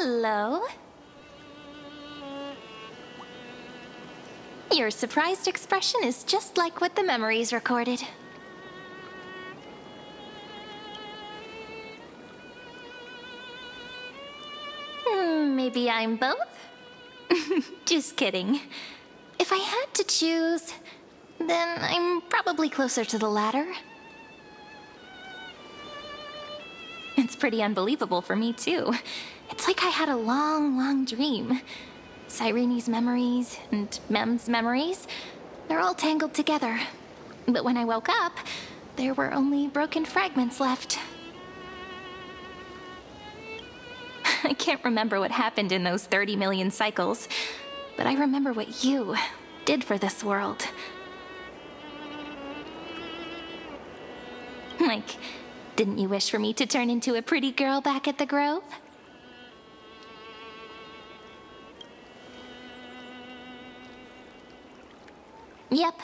Hello. Your surprised expression is just like what the memories recorded. Maybe I'm both? Just kidding. If I had to choose, then I'm probably closer to the latter. It's pretty unbelievable for me, too. It's like I had a long, long dream. Cyrene's memories and Mem's memories, they're all tangled together. But when I woke up, there were only broken fragments left. I can't remember what happened in those 30 million cycles, but I remember what you did for this world. Like, didn't you wish for me to turn into a pretty girl back at the Grove? Yep,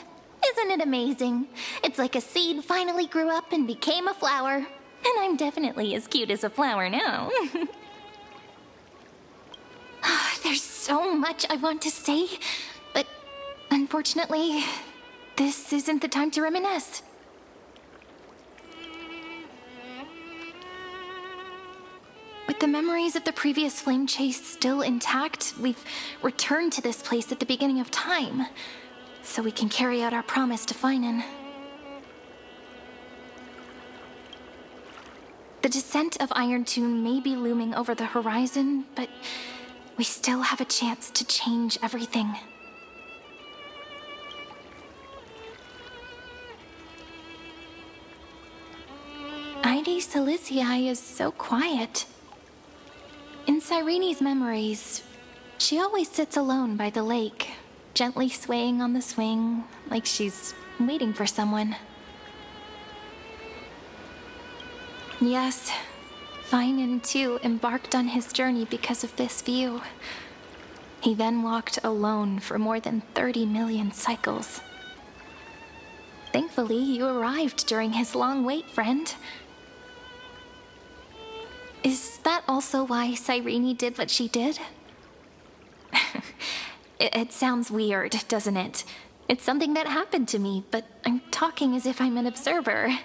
isn't it amazing? It's like a seed finally grew up and became a flower. And I'm definitely as cute as a flower now. There's so much I want to say, but unfortunately, this isn't the time to reminisce. With the memories of the previous flame chase still intact, we've returned to this place at the beginning of time, so we can carry out our promise to Finan. The descent of Iron Tune may be looming over the horizon, but we still have a chance to change everything. Ide Silicii is so quiet. In Cyrene's memories, she always sits alone by the lake, gently swaying on the swing, like she's waiting for someone. Yes, Finan too embarked on his journey because of this view. He then walked alone for more than 30 million cycles. Thankfully, you arrived during his long wait, friend. Is that also why Cyrene did what she did? It sounds weird, doesn't it? It's something that happened to me, but I'm talking as if I'm an observer.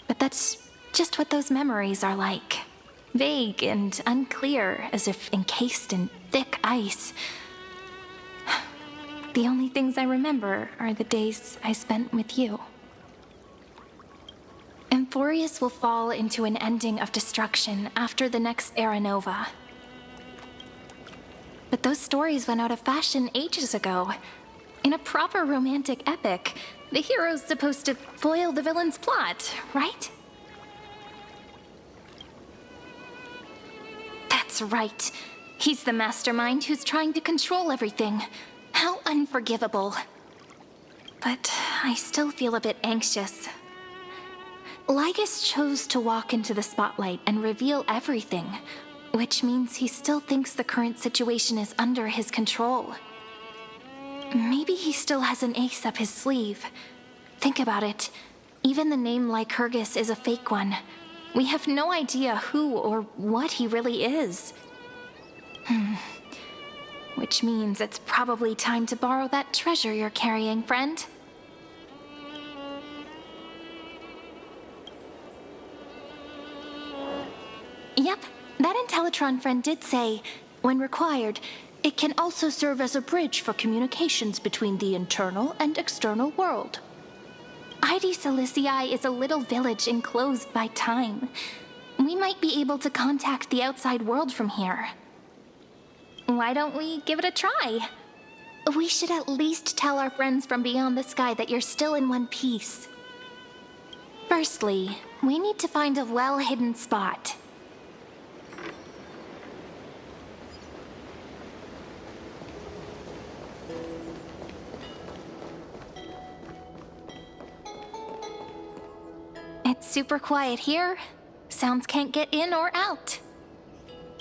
But that's just what those memories are like. Vague and unclear, as if encased in thick ice. The only things I remember are the days I spent with you. AMPHOREUS will fall into an ending of destruction after the next Era Nova. But those stories went out of fashion ages ago. In a proper romantic epic, the hero's supposed to foil the villain's plot, right? That's right. He's the mastermind who's trying to control everything. How unforgivable. But I still feel a bit anxious. Lygus chose to walk into the spotlight and reveal everything, which means he still thinks the current situation is under his control. Maybe he still has an ace up his sleeve. Think about it. Even the name Lycurgus is a fake one. We have no idea who or what he really is. Which means it's probably time to borrow that treasure you're carrying, friend. Yep, that Intellitron friend did say, when required, it can also serve as a bridge for communications between the internal and external world. Ide Silicii is a little village enclosed by time. We might be able to contact the outside world from here. Why don't we give it a try? We should at least tell our friends from beyond the sky that you're still in one piece. Firstly, we need to find a well-hidden spot. It's super quiet here. Sounds can't get in or out.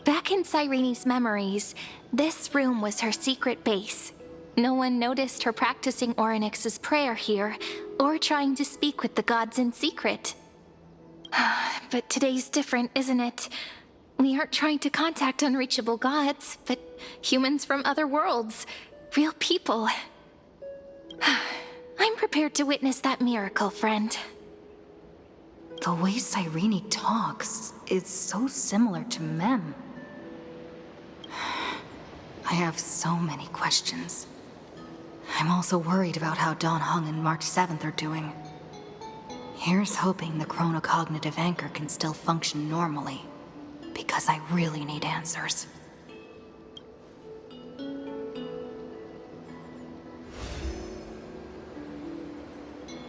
Back in Cyrene's memories, this room was her secret base. No one noticed her practicing Orynyx's prayer here, or trying to speak with the gods in secret. But today's different, isn't it? We aren't trying to contact unreachable gods, but humans from other worlds. Real people. I'm prepared to witness that miracle, friend. The way Cyrene talks is so similar to Mem. I have so many questions. I'm also worried about how Dawn Hung and March 7th are doing. Here's hoping the chronocognitive anchor can still function normally, because I really need answers.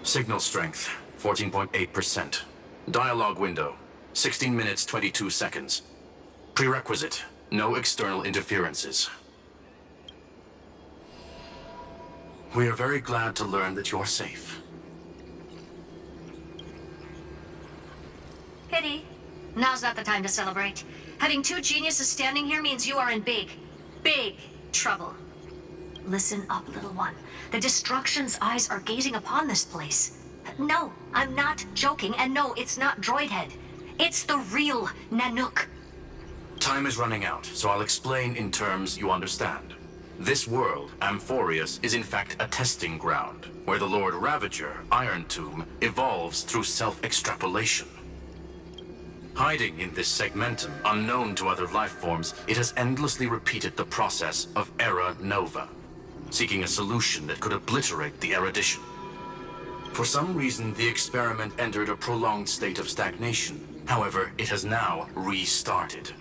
Signal strength, 14.8%. Dialogue window, 16 minutes 22 seconds. Prerequisite, no external interferences. We are very glad to learn that you're safe. Pity. Now's not the time to celebrate. Having two geniuses standing here means you are in big trouble. Listen up, little one. The Destruction's eyes are gazing upon this place. No, I'm not joking, and no, it's not Droidhead. It's the real Nanook. Time is running out, so I'll explain in terms you understand. This world, AMPHOREUS, is in fact a testing ground, where the Lord Ravager, Iron Tomb, evolves through self-extrapolation. Hiding in this segmentum, unknown to other life forms, it has endlessly repeated the process of Era Nova, seeking a solution that could obliterate the erudition. For some reason, the experiment entered a prolonged state of stagnation. However, it has now restarted.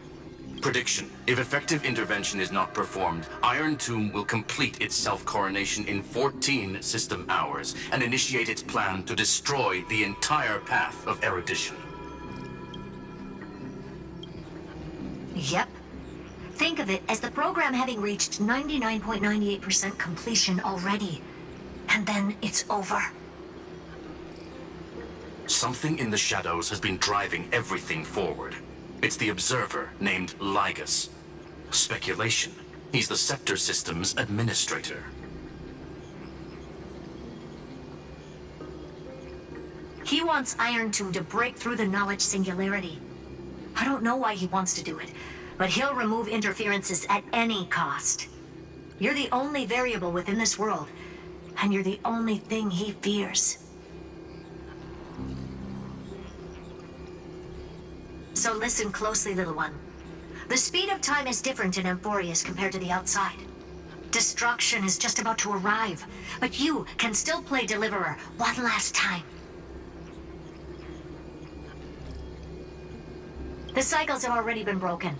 Prediction: if effective intervention is not performed, Iron Tomb will complete its self-coronation in 14 system hours and initiate its plan to destroy the entire path of erudition. Yep. Think of it as the program having reached 99.98% completion already. And then it's over. Something in the shadows has been driving everything forward. It's the observer named Lygus. Speculation: he's the Scepter System's administrator. He wants Iron Tomb to break through the knowledge singularity. I don't know why he wants to do it, but he'll remove interferences at any cost. You're the only variable within this world, and you're the only thing he fears. So listen closely, little one. The speed of time is different in AMPHOREUS compared to the outside. Destruction is just about to arrive, but you can still play Deliverer one last time. The cycles have already been broken.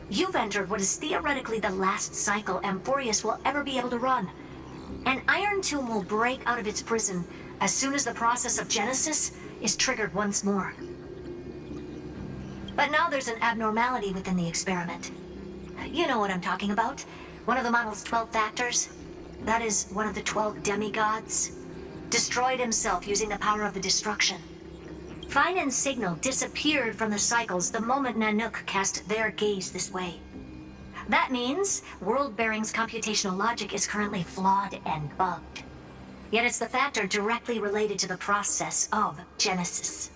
You've entered what is theoretically the last cycle AMPHOREUS will ever be able to run. And Iron Tomb will break out of its prison as soon as the process of Genesis is triggered once more. But now there's an abnormality within the experiment. You know what I'm talking about. One of the model's 12 factors. That is one of the 12 demigods. Destroyed himself using the power of the destruction. Fine and Signal disappeared from the cycles the moment Nanook cast their gaze this way. That means World Bearing's computational logic is currently flawed and bugged. Yet it's the factor directly related to the process of Genesis.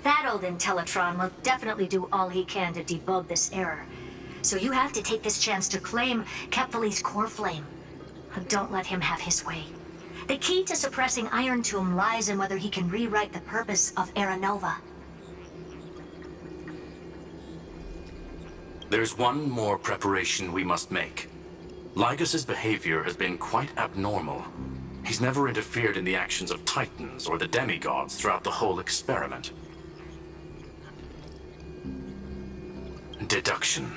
That old Intellitron will definitely do all he can to debug this error. So you have to take this chance to claim Kepfali's core flame. Don't let him have his way. The key to suppressing Iron Tomb lies in whether he can rewrite the purpose of Era Nova. There's one more preparation we must make. Lygus's behavior has been quite abnormal. He's never interfered in the actions of Titans or the demigods throughout the whole experiment. Deduction.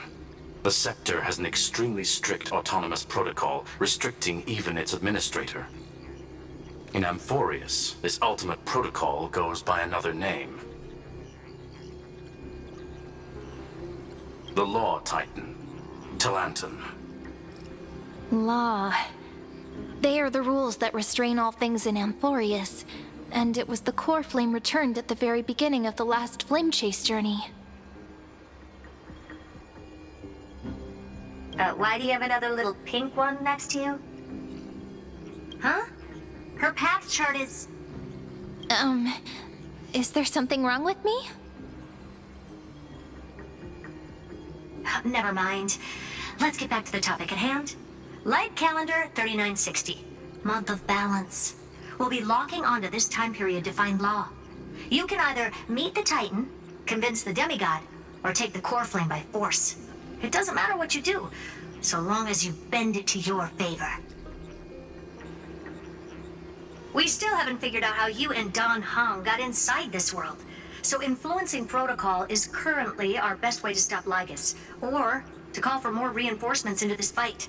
The Scepter has an extremely strict autonomous protocol, restricting even its administrator. In AMPHOREUS, this ultimate protocol goes by another name. The Law Titan, Talanton. Law. They are the rules that restrain all things in AMPHOREUS, and it was the core flame returned at the very beginning of the last flame chase journey. Why do you have another little pink one next to you? Huh? Her path chart is... Is there something wrong with me? Never mind. Let's get back to the topic at hand. Light calendar 3960. Month of balance. We'll be locking onto this time period to find law. You can either meet the Titan, convince the demigod, or take the core flame by force. It doesn't matter what you do, so long as you bend it to your favor. We still haven't figured out how you and Don Hung got inside this world. So influencing protocol is currently our best way to stop Lygus, or to call for more reinforcements into this fight.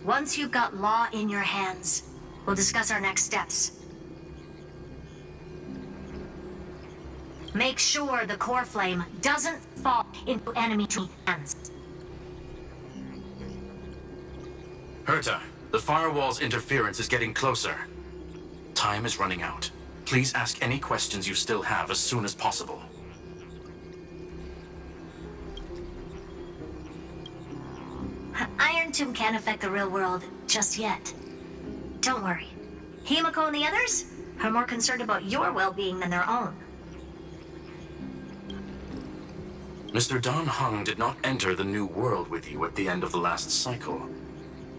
Once you've got law in your hands, we'll discuss our next steps. Make sure the core flame doesn't fall into enemy hands. Herta, the firewall's interference is getting closer. Time is running out. Please ask any questions you still have as soon as possible. Iron Tomb can't affect the real world just yet. Don't worry. Himiko and the others are more concerned about your well-being than their own. Mr. Don Hung did not enter the new world with you at the end of the last cycle.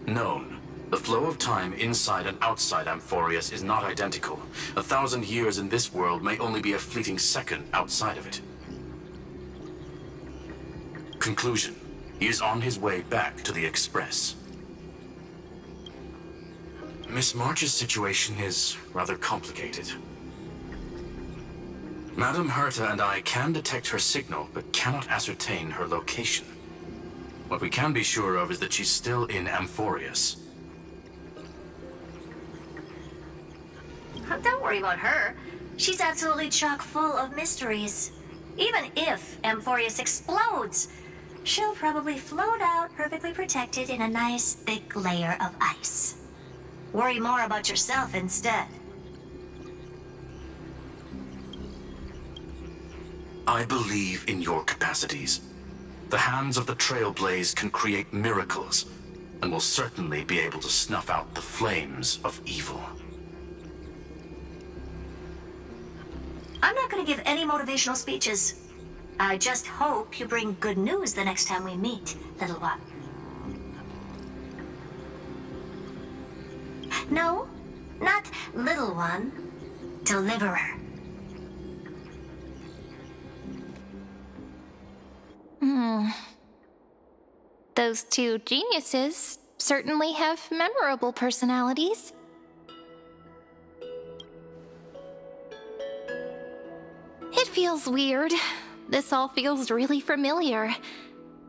Known. The flow of time inside and outside AMPHOREUS is not identical. 1,000 years in this world may only be a fleeting second outside of it. Conclusion. He is on his way back to the Express. Miss March's situation is rather complicated. Madame Herta and I can detect her signal, but cannot ascertain her location. What we can be sure of is that she's still in AMPHOREUS. Don't worry about her. She's absolutely chock full of mysteries. Even if AMPHOREUS explodes, she'll probably float out perfectly protected in a nice thick layer of ice. Worry more about yourself instead. I believe in your capacities. The hands of the Trailblaze can create miracles, and will certainly be able to snuff out the flames of evil. I'm not going to give any motivational speeches. I just hope you bring good news the next time we meet, little one. No, not little one. Deliverer. Those two geniuses certainly have memorable personalities. It feels weird. This all feels really familiar.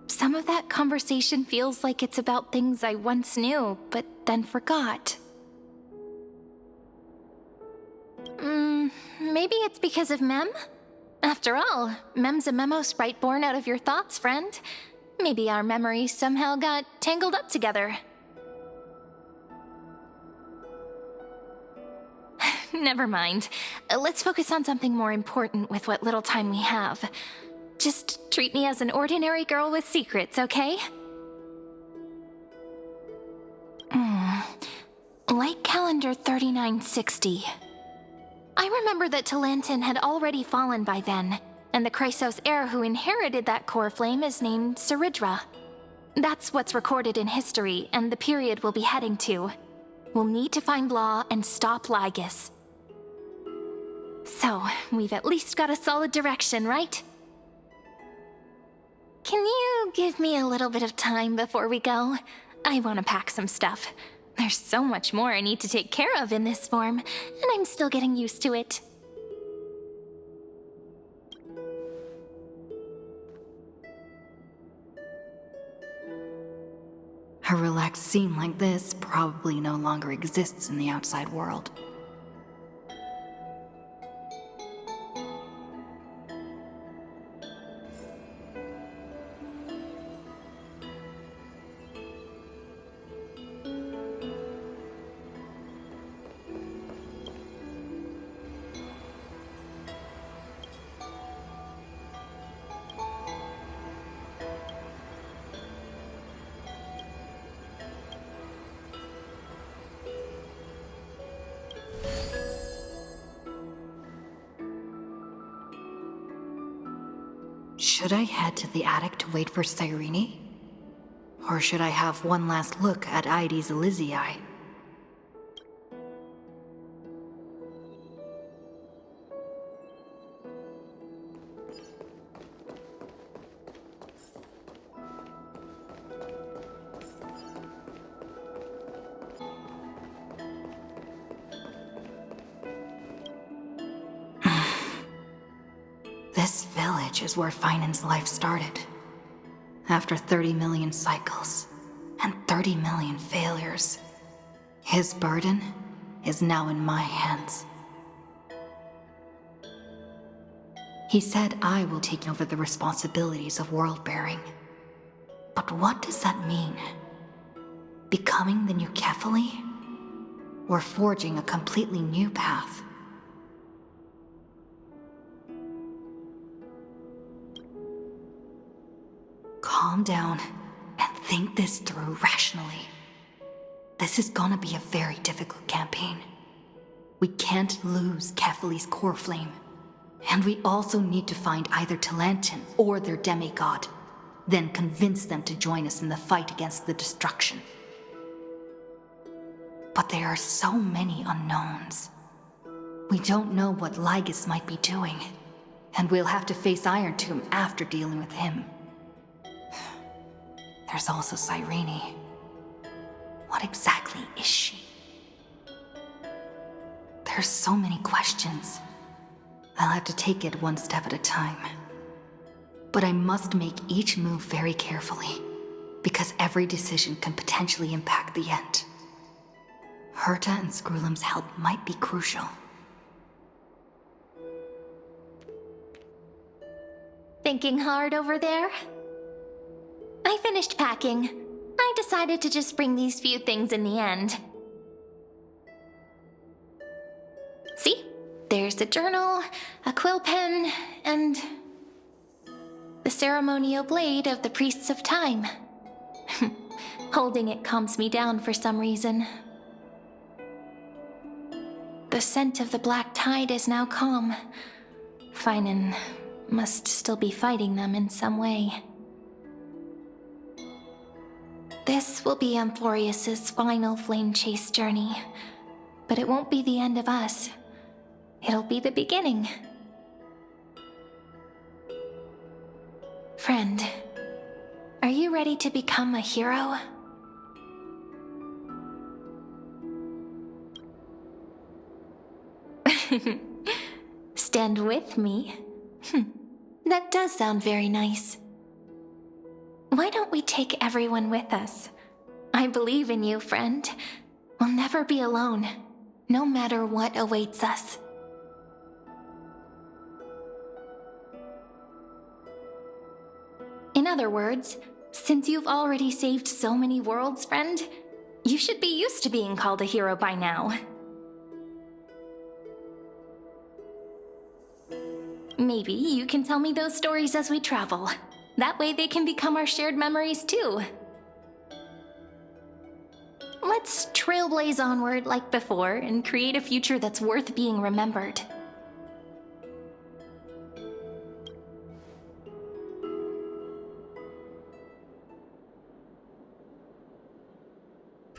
Some of that conversation feels like it's about things I once knew, but then forgot. Maybe it's because of Mem? After all, Mem's a memo sprite born out of your thoughts, friend. Maybe our memories somehow got tangled up together. Never mind. Let's focus on something more important with what little time we have. Just treat me as an ordinary girl with secrets, okay? Light calendar 3960. I remember that Talantin had already fallen by then, and the Chrysos heir who inherited that core flame is named Saridra. That's what's recorded in history, and the period we'll be heading to. We'll need to find Law and stop Lygus. So, we've at least got a solid direction, right? Can you give me a little bit of time before we go? I want to pack some stuff. There's so much more I need to take care of in this form, and I'm still getting used to it. A relaxed scene like this probably no longer exists in the outside world. Should I head to the attic to wait for Cyrene? Or should I have one last look at Ides Elysiae? This village is where Finan's life started. After 30 million cycles and 30 million failures, his burden is now in my hands. He said I will take over the responsibilities of world-bearing. But what does that mean? Becoming the new Kefali? Or forging a completely new path? Calm down and think this through rationally. This is gonna be a very difficult campaign. We can't lose Kefali's core flame. And we also need to find either Talantin or their demigod, then convince them to join us in the fight against the destruction. But there are so many unknowns. We don't know what Lygus might be doing, and we'll have to face Iron Tomb after dealing with him. There's also Cyrene. What exactly is she? There's so many questions. I'll have to take it one step at a time. But I must make each move very carefully, because every decision can potentially impact the end. Herta and Skrullum's help might be crucial. Thinking hard over there? I finished packing. I decided to just bring these few things in the end. See? There's a journal, a quill pen, and the ceremonial blade of the Priests of Time. Holding it calms me down for some reason. The scent of the black tide is now calm. Finan must still be fighting them in some way. This will be AMPHOREUS' final flame chase journey, but it won't be the end of us. It'll be the beginning. Friend, are you ready to become a hero? Stand with me? That does sound very nice. Why don't we take everyone with us? I believe in you, friend. We'll never be alone, no matter what awaits us. In other words, since you've already saved so many worlds, friend, you should be used to being called a hero by now. Maybe you can tell me those stories as we travel. That way they can become our shared memories too. Let's trailblaze onward like before and create a future that's worth being remembered.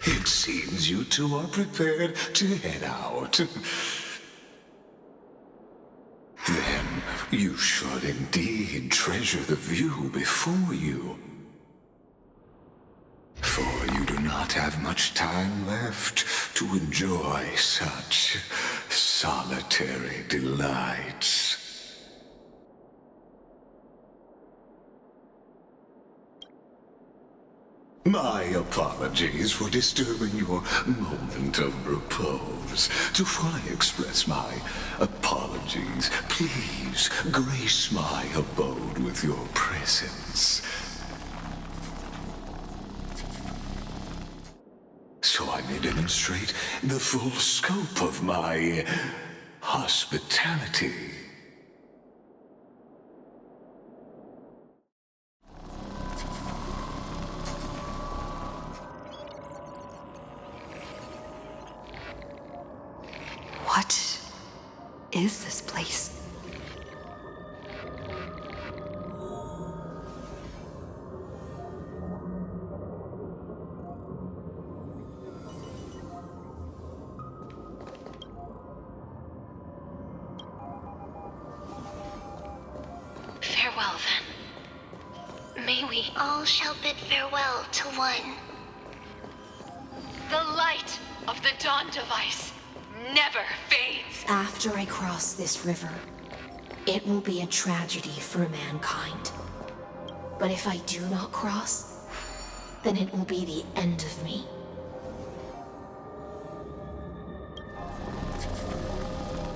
It seems you two are prepared to head out. Then you should indeed treasure the view before you. For you do not have much time left to enjoy such solitary delights. My apologies for disturbing your moment of repose. To fully express my apologies, please grace my abode with your presence. So I may demonstrate the full scope of my hospitality. What is this place? then. May we all shall bid farewell to one. The light of the Dawn device never fades. After I cross this river, it will be a tragedy for mankind. But if I do not cross, then it will be the end of me.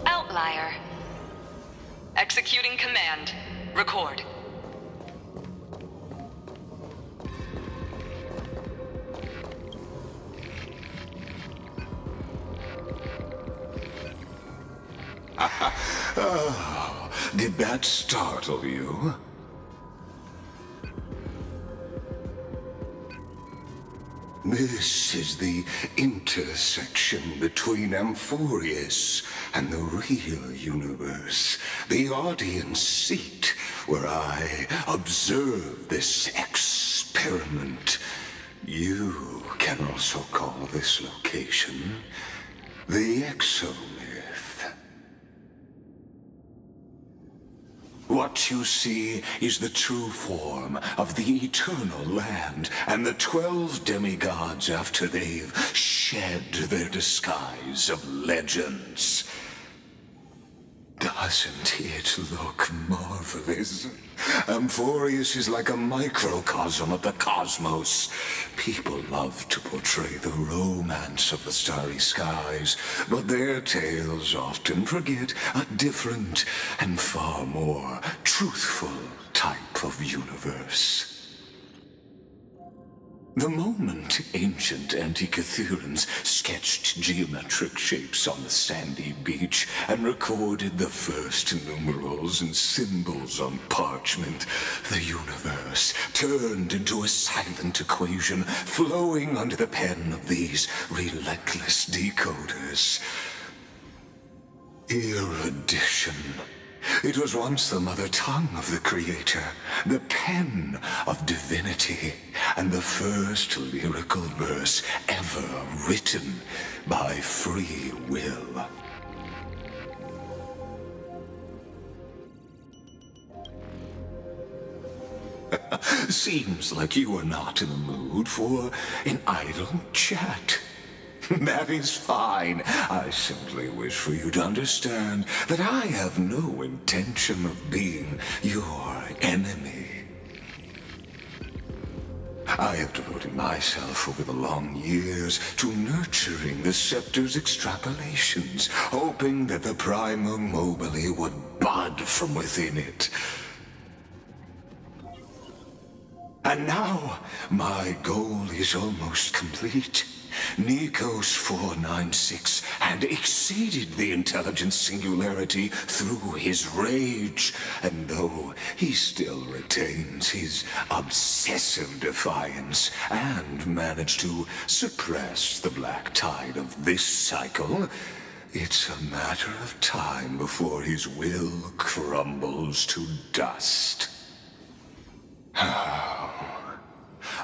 Outlier. Executing command. Record. Oh, did that startle you? This is the intersection between AMPHOREUS and the real universe. The audience seat where I observe this experiment. You can also call this location the exomyth. What you see is the true form of the eternal land and the 12 demigods after they've shed their disguise of legends. Doesn't it look marvelous? AMPHOREUS is like a microcosm of the cosmos. People love to portray the romance of the starry skies, but their tales often forget a different and far more truthful type of universe. The moment ancient Antikytherans sketched geometric shapes on the sandy beach and recorded the first numerals and symbols on parchment, the universe turned into a silent equation flowing under the pen of these relentless decoders. Erudition. It was once the mother tongue of the Creator, the pen of divinity, and the first lyrical verse ever written by free will. Seems like you are not in the mood for an idle chat. That is fine. I simply wish for you to understand that I have no intention of being your enemy. I have devoted myself over the long years to nurturing the scepter's extrapolations, hoping that the Prima Mobile would bud from within it. And now, my goal is almost complete. Nikos 496 had exceeded the intelligence singularity through his rage, and though he still retains his obsessive defiance and managed to suppress the black tide of this cycle, it's a matter of time before his will crumbles to dust.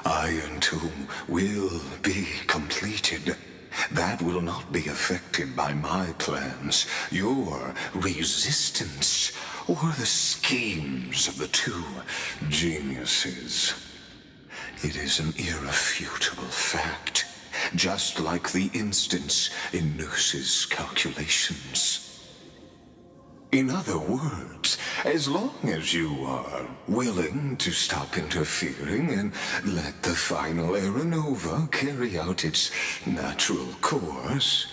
Iron Tomb will be completed. That will not be affected by my plans, your resistance, or the schemes of the two geniuses. It is an irrefutable fact, just like the instance in Noos's calculations. In other words, as long as you are willing to stop interfering and let the final Aeronova carry out its natural course,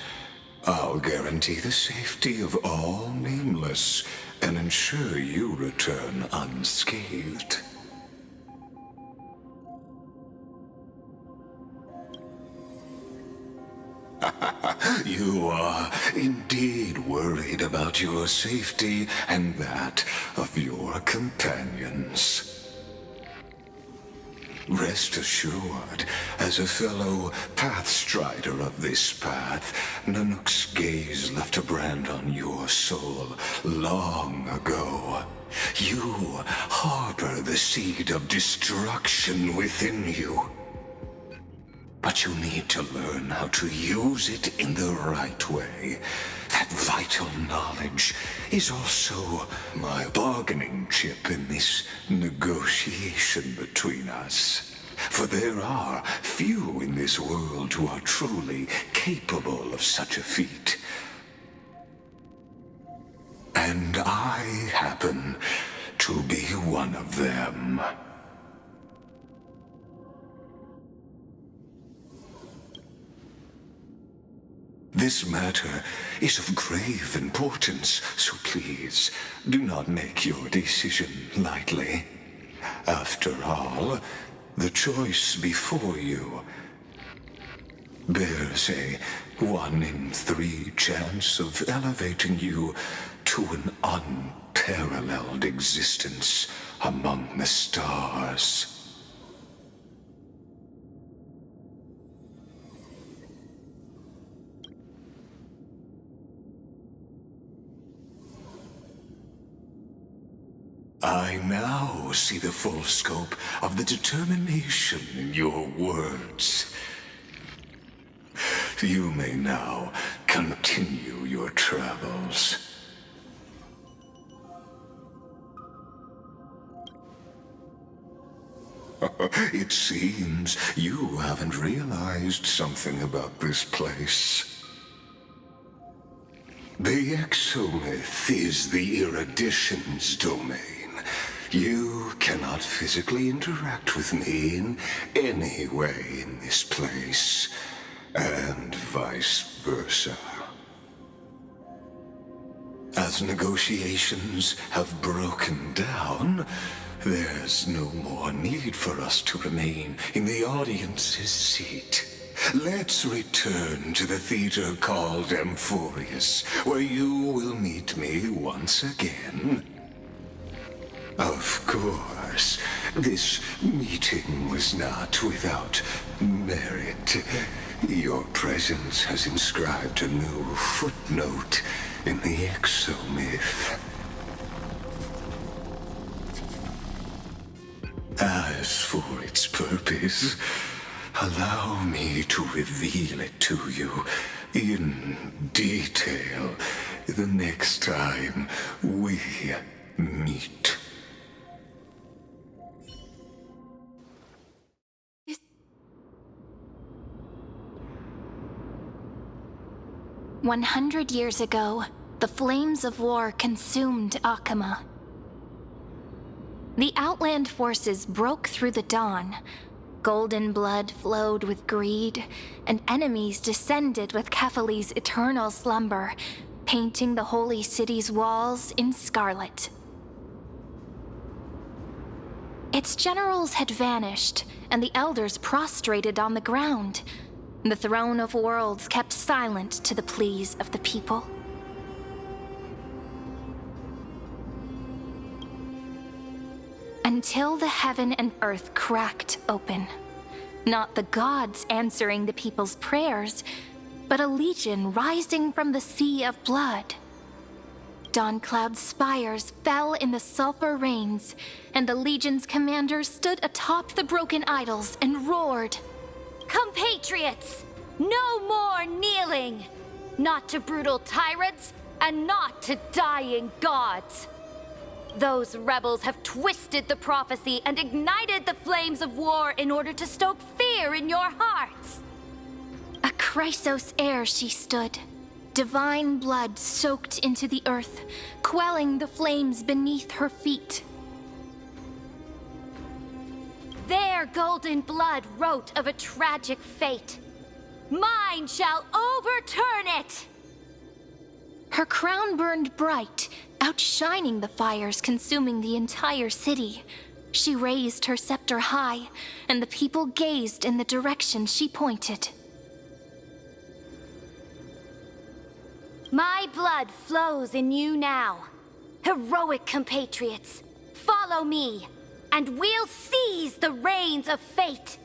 I'll guarantee the safety of all nameless and ensure you return unscathed. You are indeed worried about your safety and that of your companions. Rest assured, as a fellow pathstrider of this path, Nanook's gaze left a brand on your soul long ago. You harbor the seed of destruction within you. But you need to learn how to use it in the right way. That vital knowledge is also my bargaining chip in this negotiation between us. For there are few in this world who are truly capable of such a feat. And I happen to be one of them. This matter is of grave importance, so please do not make your decision lightly. After all, the choice before you bears a 1 in 3 chance of elevating you to an unparalleled existence among the stars. I now see the full scope of the determination in your words. You may now continue your travels. It seems you haven't realized something about this place. The exomyth is the erudition's domain. You cannot physically interact with me in any way in this place, and vice versa. As negotiations have broken down, there's no more need for us to remain in the audience's seat. Let's return to the theater called AMPHOREUS, where you will meet me once again. Of course, this meeting was not without merit. Your presence has inscribed a new footnote in the exomyth. As for its purpose, allow me to reveal it to you in detail the next time we meet. 100 years ago, the flames of war consumed Akama. The Outland forces broke through the dawn. Golden blood flowed with greed, and enemies descended with Kephali's eternal slumber, painting the holy city's walls in scarlet. Its generals had vanished, and the elders prostrated on the ground. The throne of worlds kept silent to the pleas of the people. Until the heaven and earth cracked open. Not the gods answering the people's prayers, but a legion rising from the sea of blood. Dawncloud's spires fell in the sulfur rains, and the legion's commanders stood atop the broken idols and roared. Compatriots, no more kneeling! Not to brutal tyrants, and not to dying gods! Those rebels have twisted the prophecy and ignited the flames of war in order to stoke fear in your hearts! A Chrysos heir she stood, divine blood soaked into the earth, quelling the flames beneath her feet. Their golden blood wrote of a tragic fate. Mine shall overturn it! Her crown burned bright, outshining the fires consuming the entire city. She raised her scepter high, and the people gazed in the direction she pointed. My blood flows in you now. Heroic compatriots, follow me, and we'll seize the reins of fate.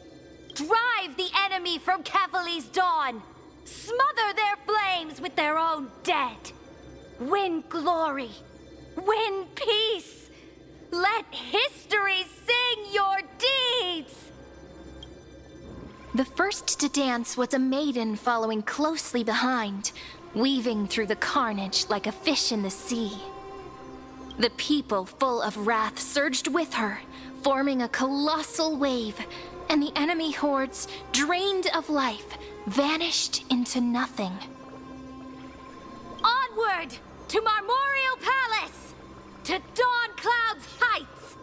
Drive the enemy from Kephali's dawn. Smother their flames with their own dead. Win glory. Win peace. Let history sing your deeds. The first to dance was a maiden following closely behind, weaving through the carnage like a fish in the sea. The people, full of wrath, surged with her, forming a colossal wave, and the enemy hordes, drained of life, vanished into nothing. Onward to Marmoreal Palace, to Dawn Cloud's heights.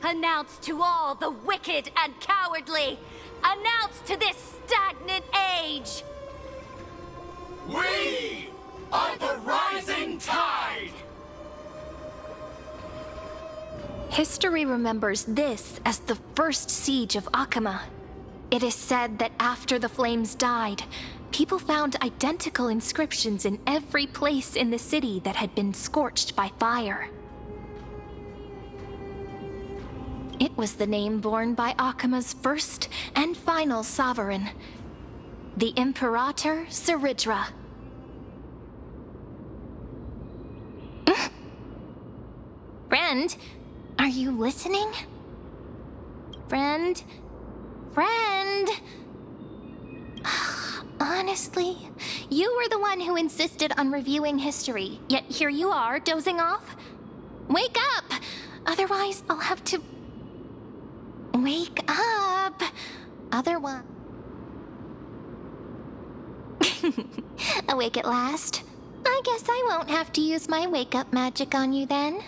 Announce to all the wicked and cowardly. Announce to this stagnant age. We are the rising tide! History remembers this as the first siege of Akama. It is said that after the flames died, people found identical inscriptions in every place in the city that had been scorched by fire. It was the name borne by Akama's first and final sovereign, the Imperator Siridra. Friend, are you listening? Friend? Friend? Honestly, you were the one who insisted on reviewing history, yet here you are, dozing off? Wake up! Otherwise, I'll have to... Wake up! Otherwise... Awake at last? I guess I won't have to use my wake-up magic on you then.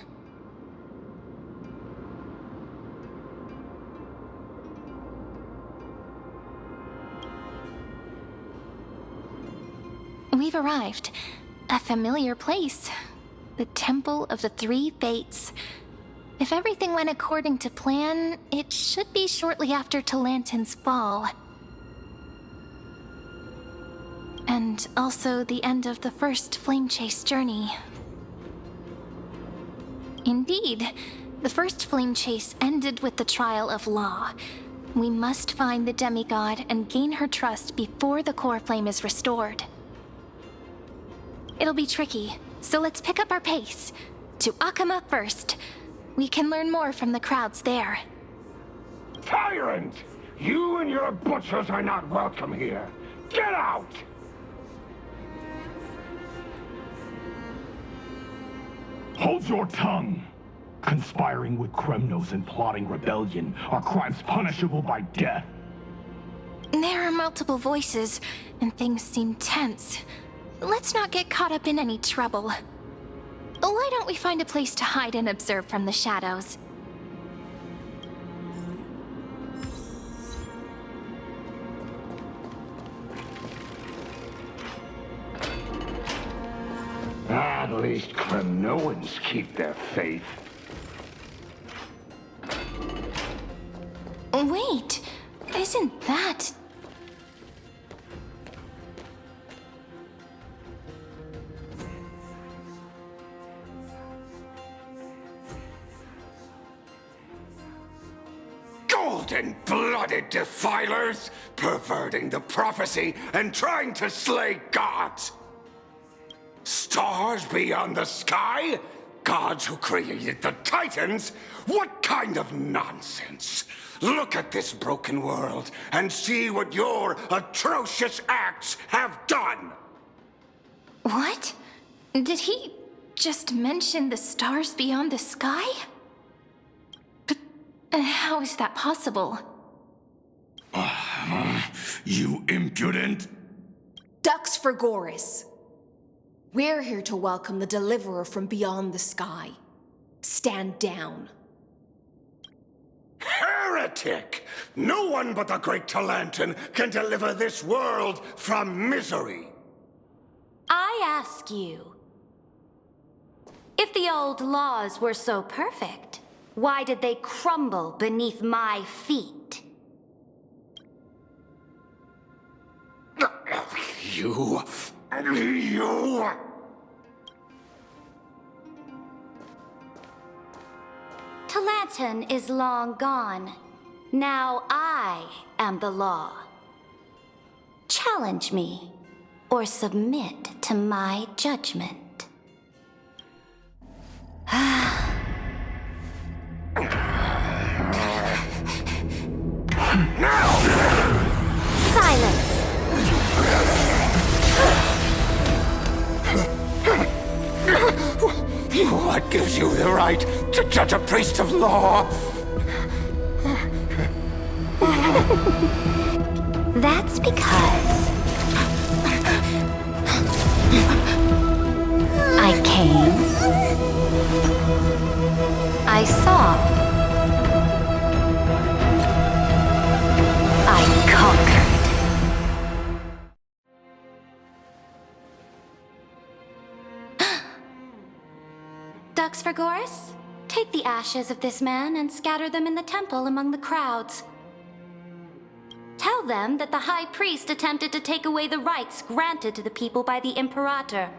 We've arrived. A familiar place. The Temple of the Three Fates. If everything went according to plan, it should be shortly after Talantin's fall. And also the end of the first Flame Chase journey. Indeed, the first Flame Chase ended with the trial of Law. We must find the demigod and gain her trust before the core flame is restored. It'll be tricky, so let's pick up our pace. To Akama first. We can learn more from the crowds there. Tyrant! You and your butchers are not welcome here. Get out! Hold your tongue! Conspiring with Kremnos and plotting rebellion are crimes punishable by death. There are multiple voices, and things seem tense. Let's not get caught up in any trouble. Why don't we find a place to hide and observe from the shadows? At least Kremnoans keep their faith. Wait, isn't that... Golden-blooded defilers, perverting the prophecy and trying to slay gods. Stars beyond the sky? Gods who created the Titans? What kind of nonsense? Look at this broken world and see what your atrocious acts have done! What? Did he just mention the stars beyond the sky? But how is that possible? You impudent! Ducks for Goris. We're here to welcome the deliverer from beyond the sky. Stand down. Heretic! No one but the great Talantin can deliver this world from misery! I ask you, if the old laws were so perfect, why did they crumble beneath my feet? You... Talantin is long gone. Now I am the law. Challenge me, or submit to my judgment. gives you the right to judge a priest of law? That's because I came, I saw, I conquered. Ducks for Goris? Take the ashes of this man and scatter them in the temple among the crowds. Tell them that the High Priest attempted to take away the rights granted to the people by the Imperator.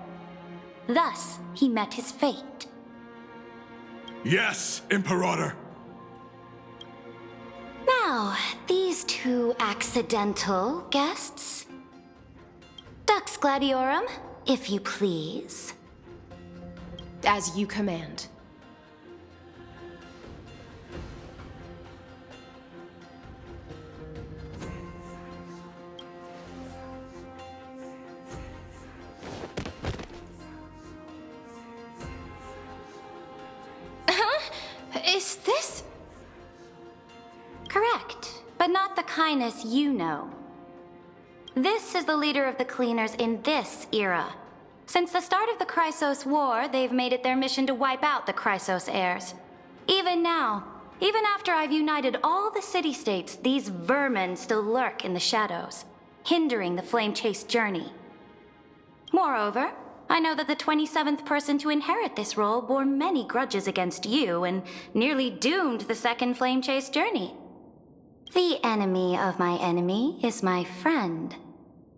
Thus, he met his fate. Yes, Imperator. Now, these two accidental guests. Dux Gladiorum, if you please. As you command. Is this? Correct, but not the kindness you know. This is the leader of the Cleaners in this era. Since the start of the Chrysos War, they've made it their mission to wipe out the Chrysos heirs. Even now, even after I've united all the city-states, these vermin still lurk in the shadows, hindering the flame-chase journey. Moreover, I know that the 27th person to inherit this role bore many grudges against you and nearly doomed the second flame-chase journey. The enemy of my enemy is my friend.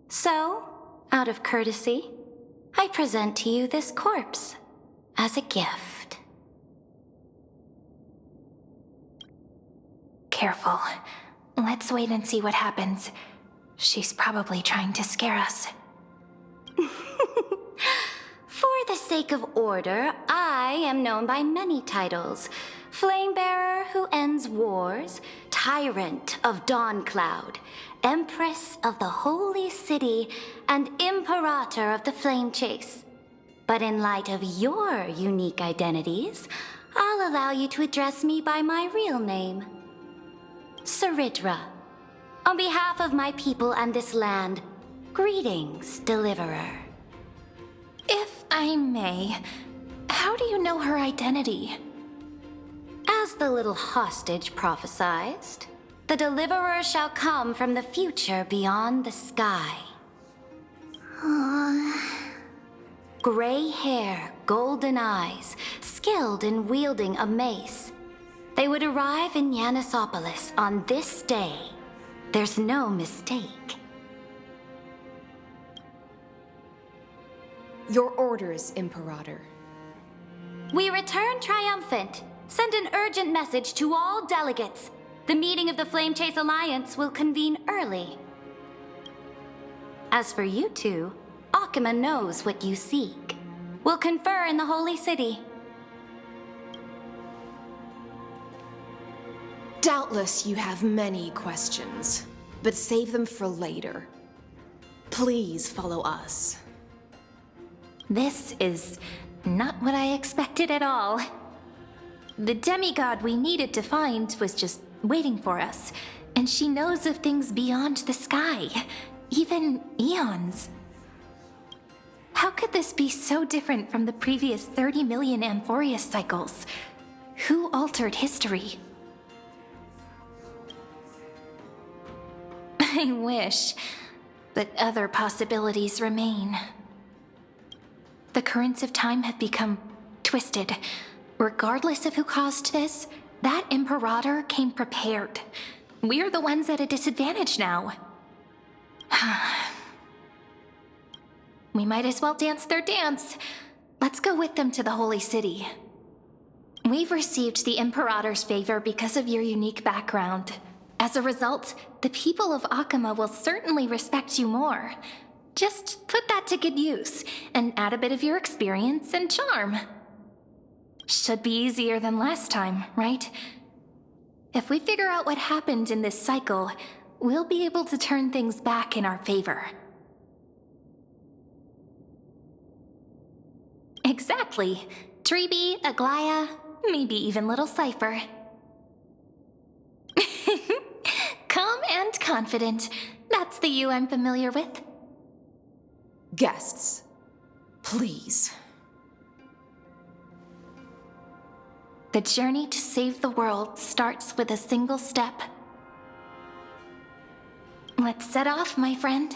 So, out of courtesy, I present to you this corpse as a gift. Careful. Let's wait and see what happens. She's probably trying to scare us. For the sake of order, I am known by many titles. Flamebearer who ends wars, Tyrant of Dawncloud, Empress of the Holy City, and Imperator of the Flame Chase. But in light of your unique identities, I'll allow you to address me by my real name. Saridra. On behalf of my people and this land, greetings, Deliverer. If I may, how do you know her identity? As the little hostage prophesized, the Deliverer shall come from the future beyond the sky. Gray hair, golden eyes, skilled in wielding a mace. They would arrive in Yanisopolis on this day. There's no mistake. Your orders, Imperator. We return triumphant. Send an urgent message to all delegates. The meeting of the Flame Chase Alliance will convene early. As for you two, Akima knows what you seek. We'll confer in the Holy City. Doubtless you have many questions, but save them for later. Please follow us. This is not what I expected at all. The demigod we needed to find was just waiting for us, and she knows of things beyond the sky, even eons. How could this be so different from the previous 30 million AMPHOREUS cycles? Who altered history? I wish, but other possibilities remain. The currents of time have become twisted. Regardless of who caused this, that Imperator came prepared. We're the ones at a disadvantage now. We might as well dance their dance. Let's go with them to the Holy City. We've received the Imperator's favor because of your unique background. As a result, the people of Akima will certainly respect you more. Just put that to good use, and add a bit of your experience and charm. Should be easier than last time, right? If we figure out what happened in this cycle, we'll be able to turn things back in our favor. Exactly. Treeby, Aglaya, maybe even little Cypher. Calm and confident. That's the you I'm familiar with. Guests, please. The journey to save the world starts with a single step. Let's set off, my friend.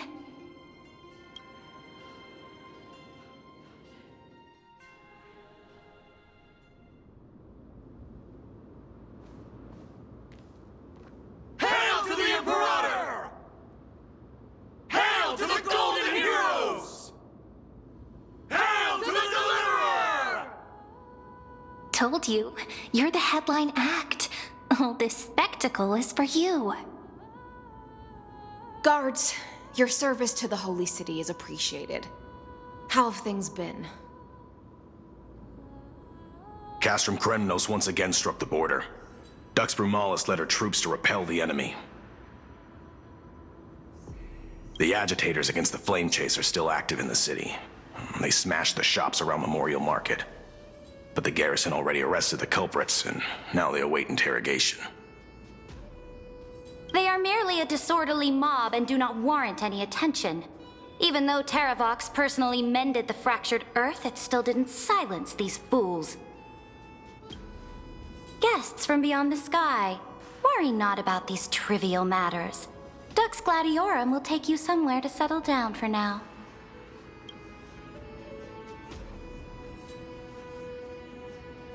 Hail to the Imperator! Hail to the Golden Heroes! Hail to the Deliverer! Told you, you're the headline act. All this spectacle is for you. Guards, your service to the Holy City is appreciated. How have things been? Castrum Kremnos once again struck the border. Dux Brumalis led her troops to repel the enemy. The agitators against the Flame Chase are still active in the city. They smashed the shops around Memorial Market. But the garrison already arrested the culprits, and now they await interrogation. They are merely a disorderly mob and do not warrant any attention. Even though Terravox personally mended the fractured earth, it still didn't silence these fools. Guests from beyond the sky, worry not about these trivial matters. Dux Gladiorum will take you somewhere to settle down for now.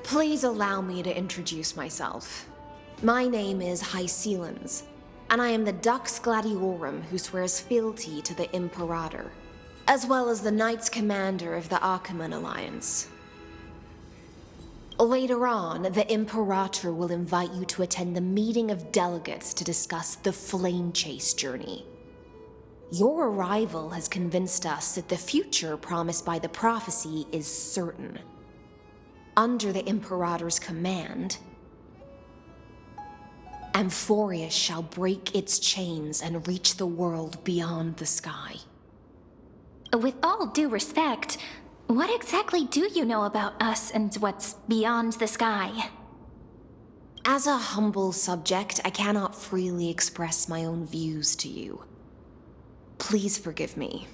Please allow me to introduce myself. My name is Hycelens, and I am the Dux Gladiorum who swears fealty to the Imperator, as well as the Knights Commander of the Achaemen Alliance. Later on, the Imperator will invite you to attend the meeting of delegates to discuss the Flame Chase journey. Your arrival has convinced us that the future promised by the prophecy is certain. Under the Imperator's command, AMPHOREUS shall break its chains and reach the world beyond the sky. With all due respect, what exactly do you know about us and what's beyond the sky? As a humble subject, I cannot freely express my own views to you. Please forgive me.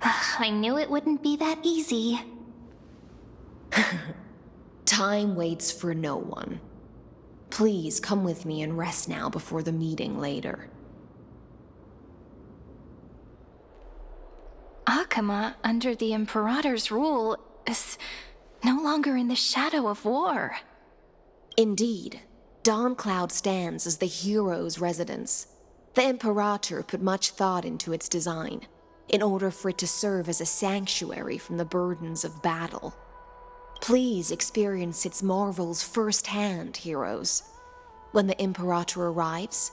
I knew it wouldn't be that easy. Time waits for no one. Please come with me and rest now before the meeting later. Achaemen, under the Imperator's rule, is no longer in the shadow of war. Indeed, Dawncloud stands as the hero's residence. The Imperator put much thought into its design, in order for it to serve as a sanctuary from the burdens of battle. Please experience its marvels firsthand, heroes. When the Imperator arrives,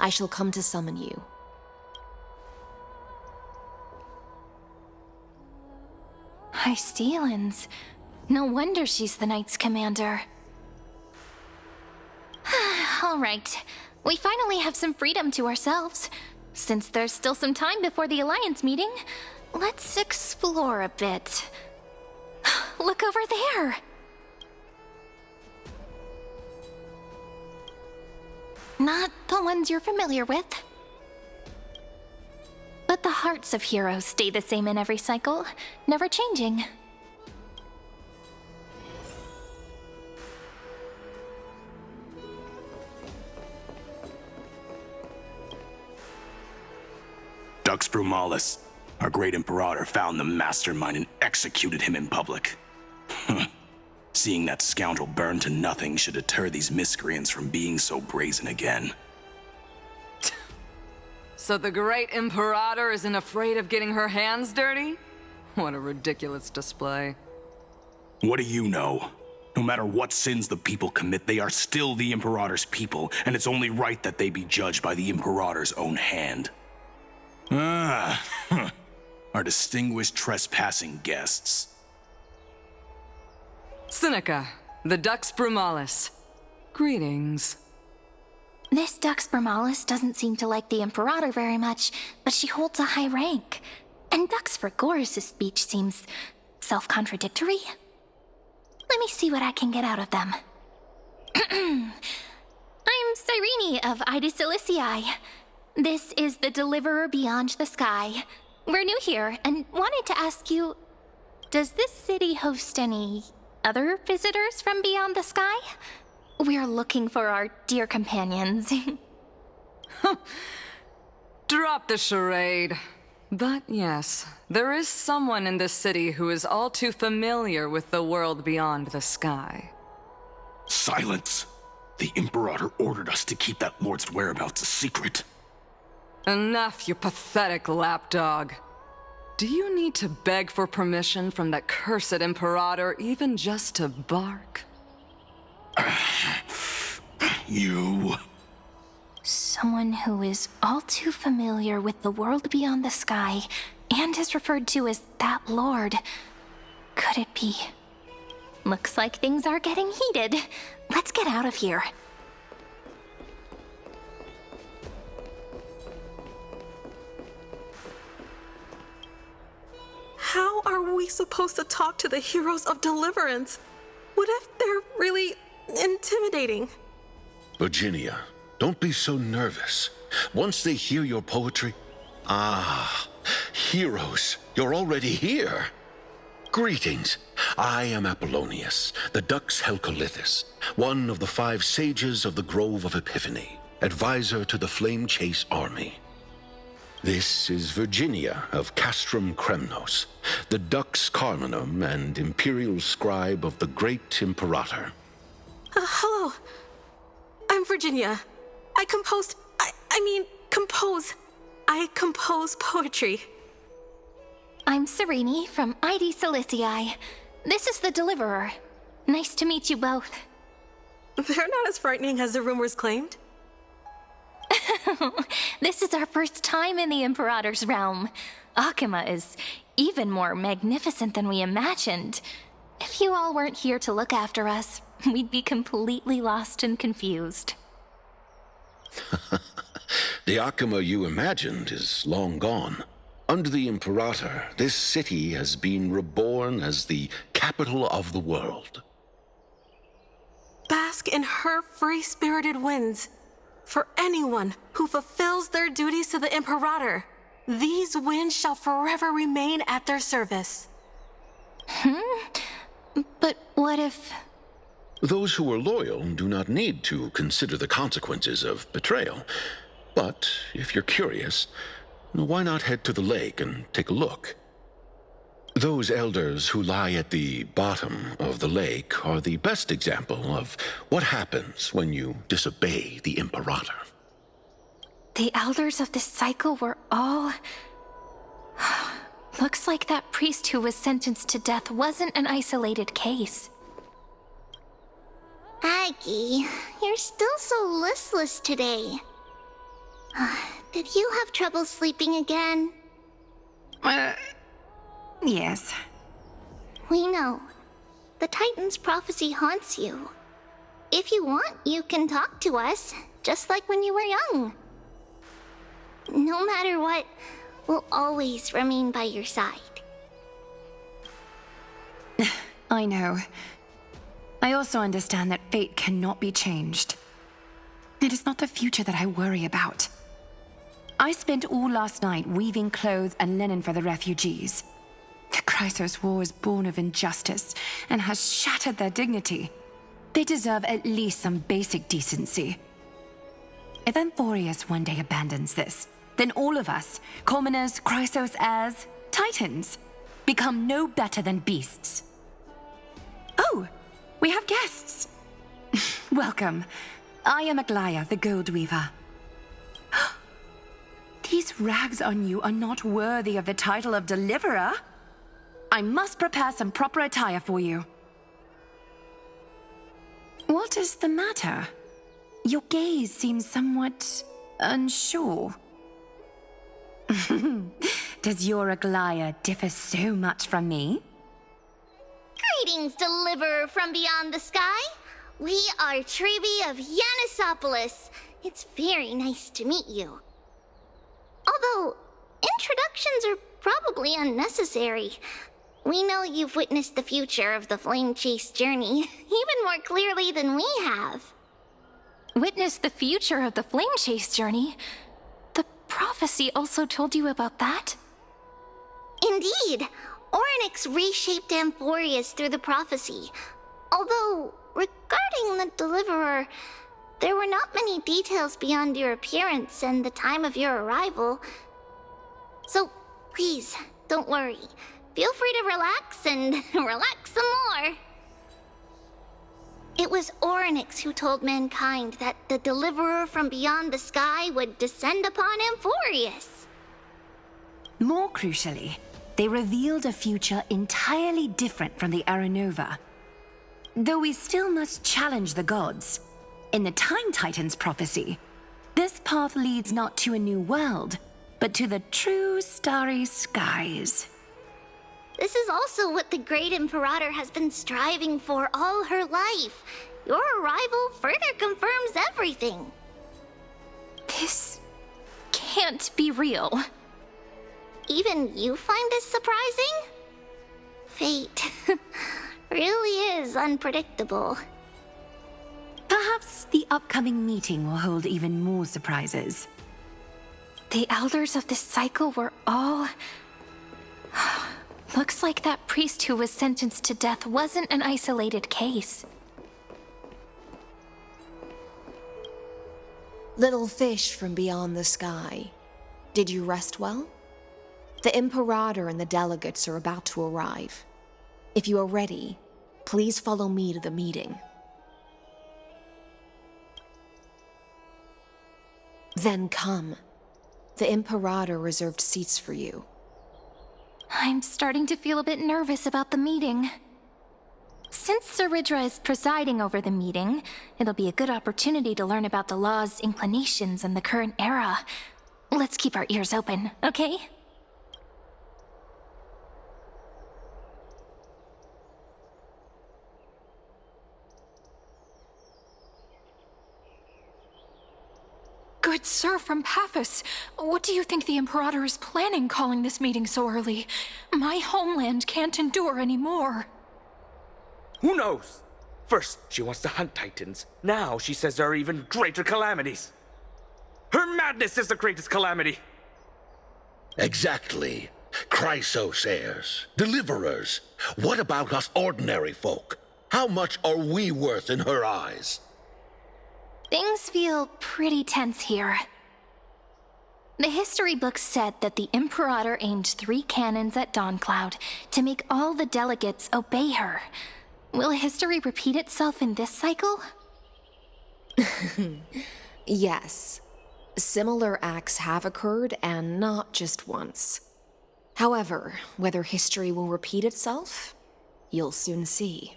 I shall come to summon you. Hycelens. No wonder she's the Knights Commander. All right. We finally have some freedom to ourselves. Since there's still some time before the Alliance meeting, let's explore a bit. Look over there! Not the ones you're familiar with. But the hearts of heroes stay the same in every cycle, never changing. Dux Brumalis, our great Imperator, found the mastermind and executed him in public. Seeing that scoundrel burn to nothing should deter these miscreants from being so brazen again. So the great Imperator isn't afraid of getting her hands dirty? What a ridiculous display. What do you know? No matter what sins the people commit, they are still the Imperator's people, and it's only right that they be judged by the Imperator's own hand. Our distinguished trespassing guests. Seneca, the Dux Brumalis. Greetings. This Dux Brumalis doesn't seem to like the Imperator very much, but she holds a high rank. And Dux Fregoris' speech seems self-contradictory? Let me see what I can get out of them. I'm Cyrene of Ida Cilicii. This is the Deliverer Beyond the Sky. We're new here and wanted to ask you, does this city host any other visitors from beyond the sky? We're looking for our dear companions. Drop the charade. But yes, there is someone in this city who is all too familiar with the world beyond the sky. Silence! The Imperator ordered us to keep that lord's whereabouts a secret. Enough, you pathetic lapdog. Do you need to beg for permission from that cursed Imperator even just to bark? You... Someone who is all too familiar with the world beyond the sky and is referred to as that lord. Could it be? Looks like things are getting heated. Let's get out of here. How are we supposed to talk to the heroes of deliverance? What if they're really intimidating? Virginia, don't be so nervous. Once they hear your poetry... Ah, heroes, you're already here. Greetings. I am Apollonius, the Dux Helcolithus, one of the 5 sages of the Grove of Epiphany, advisor to the Flame Chase army. This is Virginia of Castrum Kremnos, the Dux Carminum and imperial scribe of the great Imperator. Hello. I'm Virginia. I compose poetry. I'm Cyrene from Ida Cilicii. This is the Deliverer. Nice to meet you both. They're not as frightening as the rumors claimed. This is our first time in the Imperator's realm. Akima is even more magnificent than we imagined. If you all weren't here to look after us, we'd be completely lost and confused. The Akima you imagined is long gone. Under the Imperator, this city has been reborn as the capital of the world. Bask in her free-spirited winds. For anyone who fulfills their duties to the Imperator, these winds shall forever remain at their service. But what if... Those who are loyal do not need to consider the consequences of betrayal. But if you're curious, why not head to the lake and take a look? Those elders who lie at the bottom of the lake are the best example of what happens when you disobey the Imperator. The elders of this cycle were all... Looks like that priest who was sentenced to death wasn't an isolated case. Aggie, you're still so listless today. Did you have trouble sleeping again? Yes. We know. The Titan's prophecy haunts you. If you want, you can talk to us, just like when you were young. No matter what, we'll always remain by your side. I know. I also understand that fate cannot be changed. It is not the future that I worry about. I spent all last night weaving clothes and linen for the refugees. The Chrysos War is born of injustice and has shattered their dignity. They deserve at least some basic decency. If AMPHOREUS one day abandons this, then all of us, commoners, Chrysos heirs, Titans, become no better than beasts. Oh, we have guests. Welcome. I am Aglaya, the Gold Weaver. These rags on you are not worthy of the title of Deliverer. I must prepare some proper attire for you. What is the matter? Your gaze seems somewhat unsure. Does your Aglaya differ so much from me? Greetings, Deliverer from beyond the sky. We are Trebi of Yanisopolis. It's very nice to meet you. Although, introductions are probably unnecessary. We know you've witnessed the future of the Flame Chase journey even more clearly than we have. Witness the future of the Flame Chase journey? The prophecy also told you about that? Indeed. Orynyx reshaped AMPHOREUS through the prophecy. Although, regarding the Deliverer, there were not many details beyond your appearance and the time of your arrival. So, please, don't worry. Feel free to relax and relax some more. It was Orynyx who told mankind that the Deliverer from beyond the sky would descend upon AMPHOREUS. More crucially, they revealed a future entirely different from the Aranova. Though we still must challenge the gods, in the Time Titan's prophecy, this path leads not to a new world, but to the true starry skies. This is also what the Great Imperator has been striving for all her life. Your arrival further confirms everything. This can't be real. Even you find this surprising? Fate really is unpredictable. Perhaps the upcoming meeting will hold even more surprises. The elders of this cycle were all... Looks like that priest who was sentenced to death wasn't an isolated case. Little fish from beyond the sky. Did you rest well? The Imperator and the delegates are about to arrive. If you are ready, please follow me to the meeting. Then come. The Imperator reserved seats for you. I'm starting to feel a bit nervous about the meeting. Since Saridra is presiding over the meeting, it'll be a good opportunity to learn about the law's inclinations and the current era. Let's keep our ears open, okay? Good sir from Paphos, what do you think the Imperator is planning calling this meeting so early? My homeland can't endure anymore. Who knows? First, she wants to hunt Titans. Now she says there are even greater calamities. Her madness is the greatest calamity. Exactly. Chrysos heirs, deliverers. What about us ordinary folk? How much are we worth in her eyes? Things feel pretty tense here. The history books said that the Imperator aimed 3 cannons at Dawncloud to make all the delegates obey her. Will history repeat itself in this cycle? Yes. Similar acts have occurred, and not just once. However, whether history will repeat itself, you'll soon see.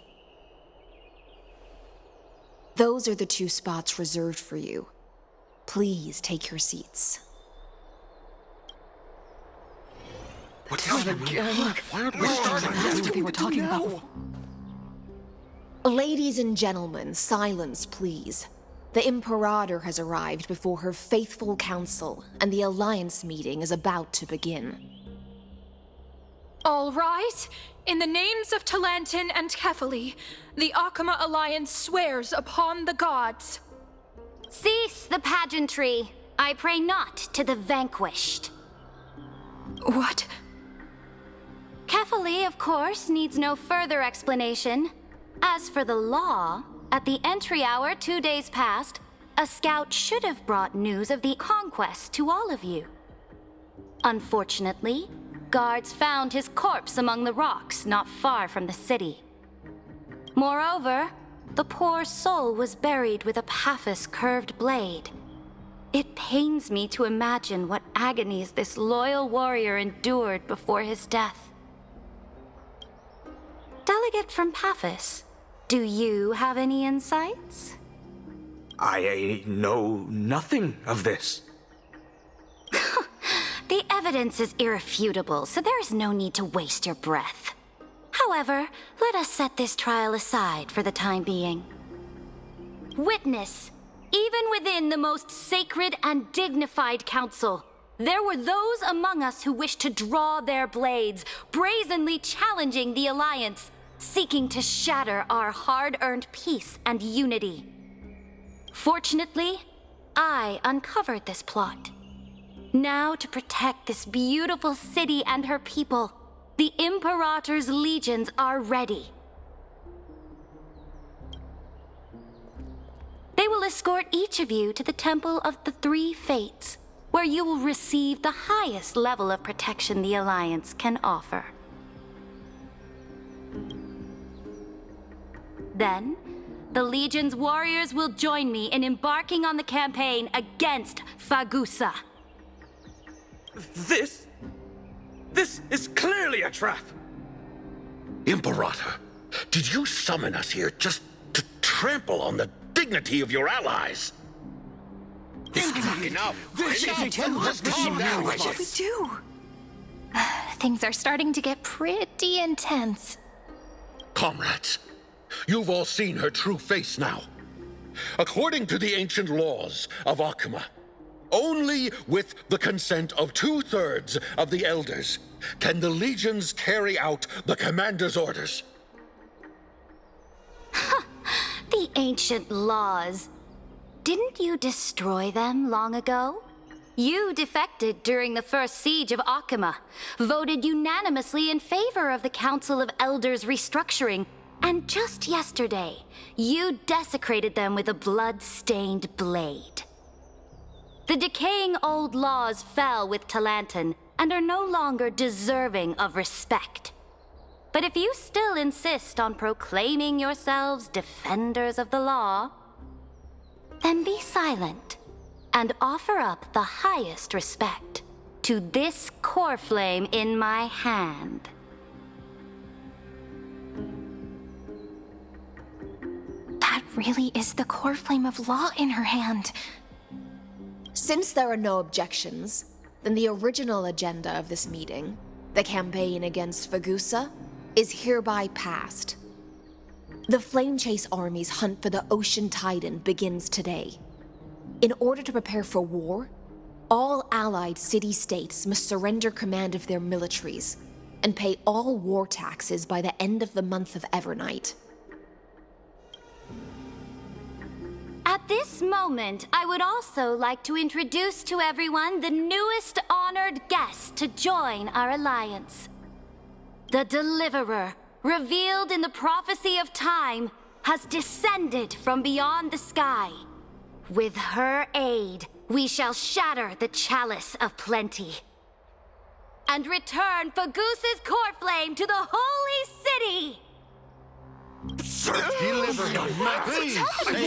Those are the 2 spots reserved for you. Please take your seats. What's happening again? Why aren't we starting? That's what they were talking about. Ladies and gentlemen, silence, please. The Imperator has arrived before her faithful council, and the Alliance meeting is about to begin. All right. In the names of Talantin and Kefali, the Akama Alliance swears upon the gods. Cease the pageantry. I pray not to the vanquished. What? Kefali, of course, needs no further explanation. As for the law, at the entry hour 2 days past, a scout should have brought news of the conquest to all of you. Unfortunately, guards found his corpse among the rocks not far from the city. Moreover, the poor soul was buried with a Paphos curved blade. It pains me to imagine what agonies this loyal warrior endured before his death. Delegate from Paphos, do you have any insights? I know nothing of this. The evidence is irrefutable, so there is no need to waste your breath. However, let us set this trial aside for the time being. Witness, even within the most sacred and dignified council, there were those among us who wished to draw their blades, brazenly challenging the Alliance, seeking to shatter our hard-earned peace and unity. Fortunately, I uncovered this plot. Now, to protect this beautiful city and her people, the Imperator's legions are ready. They will escort each of you to the Temple of the Three Fates, where you will receive the highest level of protection the Alliance can offer. Then, the Legion's warriors will join me in embarking on the campaign against Fagusa. This is clearly a trap! Imperator, did you summon us here just to trample on the dignity of your allies? Enough! Let's calm down. What should we do? Things are starting to get pretty intense. Comrades, you've all seen her true face now. According to the ancient laws of Akuma, only with the consent of 2/3 of the elders can the legions carry out the commander's orders. The ancient laws. Didn't you destroy them long ago? You defected during the first siege of Akuma, voted unanimously in favor of the Council of Elders restructuring, and just yesterday, you desecrated them with a blood-stained blade. The decaying old laws fell with Talantan and are no longer deserving of respect. But if you still insist on proclaiming yourselves defenders of the law, then be silent and offer up the highest respect to this core flame in my hand. That really is the core flame of law in her hand. Since there are no objections, then the original agenda of this meeting, the campaign against Fagusa, is hereby passed. The Flame Chase Army's hunt for the Ocean Titan begins today. In order to prepare for war, all allied city-states must surrender command of their militaries and pay all war taxes by the end of the month of Evernight. At this moment, I would also like to introduce to everyone the newest honored guest to join our alliance. The Deliverer, revealed in the prophecy of time, has descended from beyond the sky. With her aid, we shall shatter the chalice of plenty and return Fagusa's core flame to the holy city!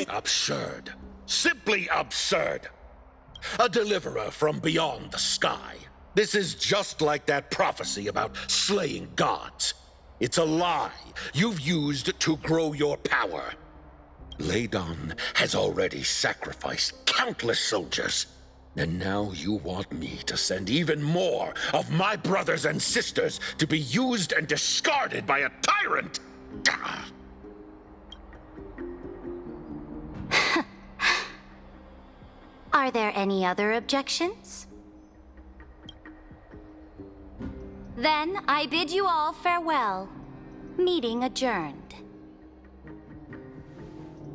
Absurd. Simply absurd. A deliverer from beyond the sky. This is just like that prophecy about slaying gods. It's a lie you've used to grow your power. Ladon has already sacrificed countless soldiers, and now you want me to send even more of my brothers and sisters to be used and discarded by a tyrant? Are there any other objections? Then I bid you all farewell. Meeting adjourned.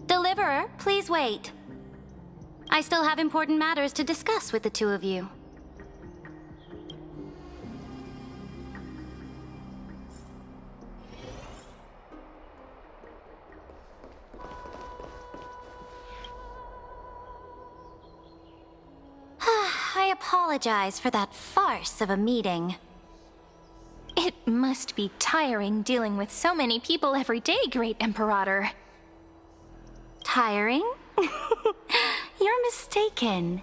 Deliverer, please wait. I still have important matters to discuss with the two of you. I apologize for that farce of a meeting. It must be tiring dealing with so many people every day, Great Imperator. Tiring? You're mistaken.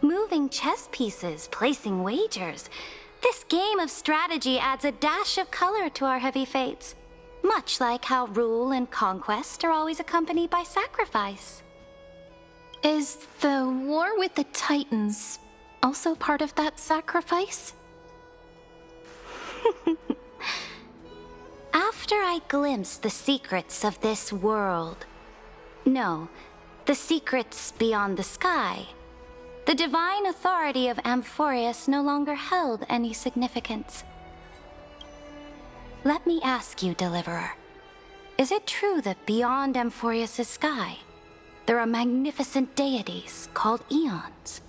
Moving chess pieces, placing wagers. This game of strategy adds a dash of color to our heavy fates, much like how rule and conquest are always accompanied by sacrifice. Is the war with the Titans also part of that sacrifice? After I glimpsed the secrets of this world, no, the secrets beyond the sky, The divine authority of AMPHOREUS no longer held any significance. Let me ask you, Deliverer, is it true that beyond AMPHOREUS' sky, there are magnificent deities called eons?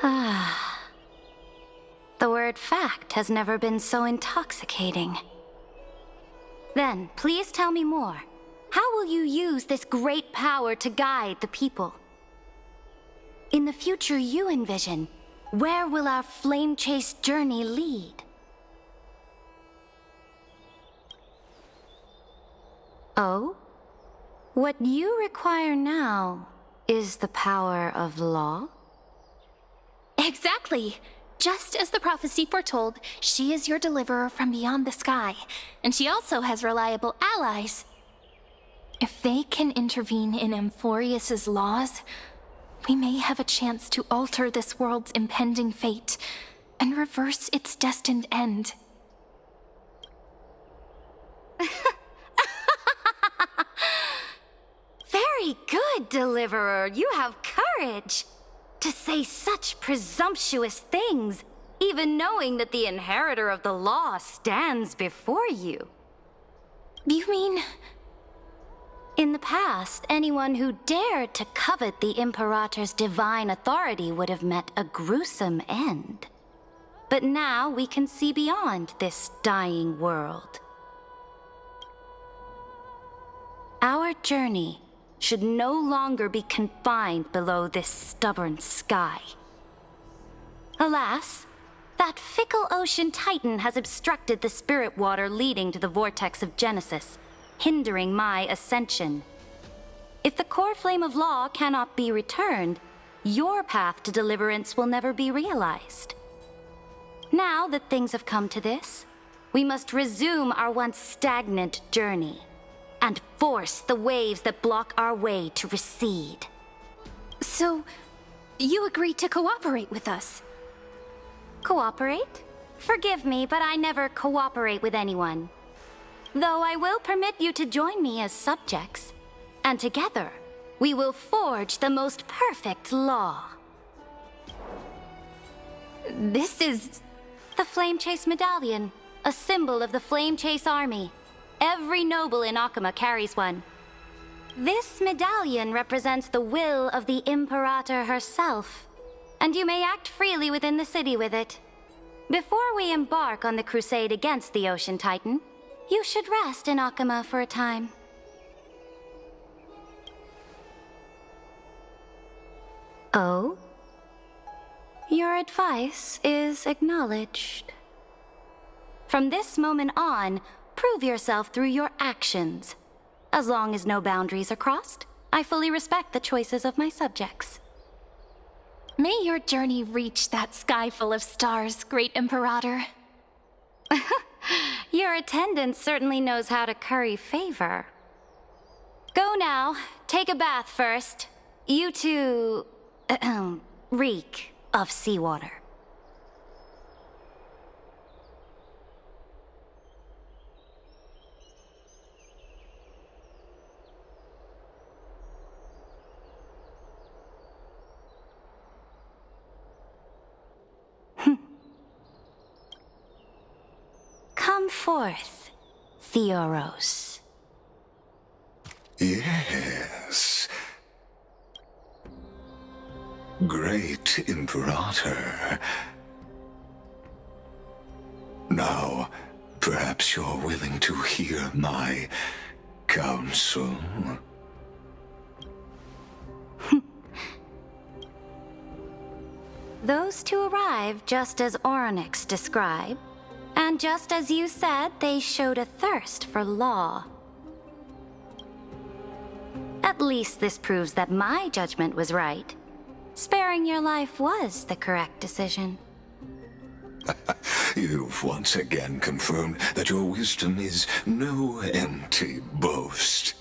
Ah. The word fact has never been so intoxicating. Then, please tell me more. How will you use this great power to guide the people? In the future you envision, where will our flame-chased journey lead? Oh? What you require now is the power of law? Exactly! Just as the prophecy foretold, she is your deliverer from beyond the sky, and she also has reliable allies. If they can intervene in AMPHOREUS' laws, we may have a chance to alter this world's impending fate and reverse its destined end. Very good, Deliverer. You have courage. To say such presumptuous things, even knowing that the inheritor of the law stands before you. You mean... In the past, anyone who dared to covet the Imperator's divine authority would have met a gruesome end. But now we can see beyond this dying world. Our journey should no longer be confined below this stubborn sky. Alas, that fickle ocean titan has obstructed the spirit water leading to the vortex of Genesis, hindering my ascension. If the core flame of law cannot be returned, your path to deliverance will never be realized. Now that things have come to this, we must resume our once stagnant journey and force the waves that block our way to recede. So, you agreed to cooperate with us? Cooperate? Forgive me, but I never cooperate with anyone. Though I will permit you to join me as subjects, and together we will forge the most perfect law. This is... the Flame Chase Medallion, a symbol of the Flame Chase Army. Every noble in Akama carries one. This medallion represents the will of the Imperator herself, and you may act freely within the city with it. Before we embark on the crusade against the Ocean Titan, you should rest in Akama for a time. Oh? Your advice is acknowledged. From this moment on, prove yourself through your actions. As long as no boundaries are crossed, I fully respect the choices of my subjects. May your journey reach that sky full of stars, Great Imperator. Your attendant certainly knows how to curry favor. Go now. Take a bath first. You two... reek of seawater. Come forth, AMPHOREUS. Yes. Great Imperator. Now, perhaps you're willing to hear my counsel? Those two arrived just as Orynyx described, and just as you said, they showed a thirst for law. At least this proves that my judgment was right. Sparing your life was the correct decision. You've once again confirmed that your wisdom is no empty boast.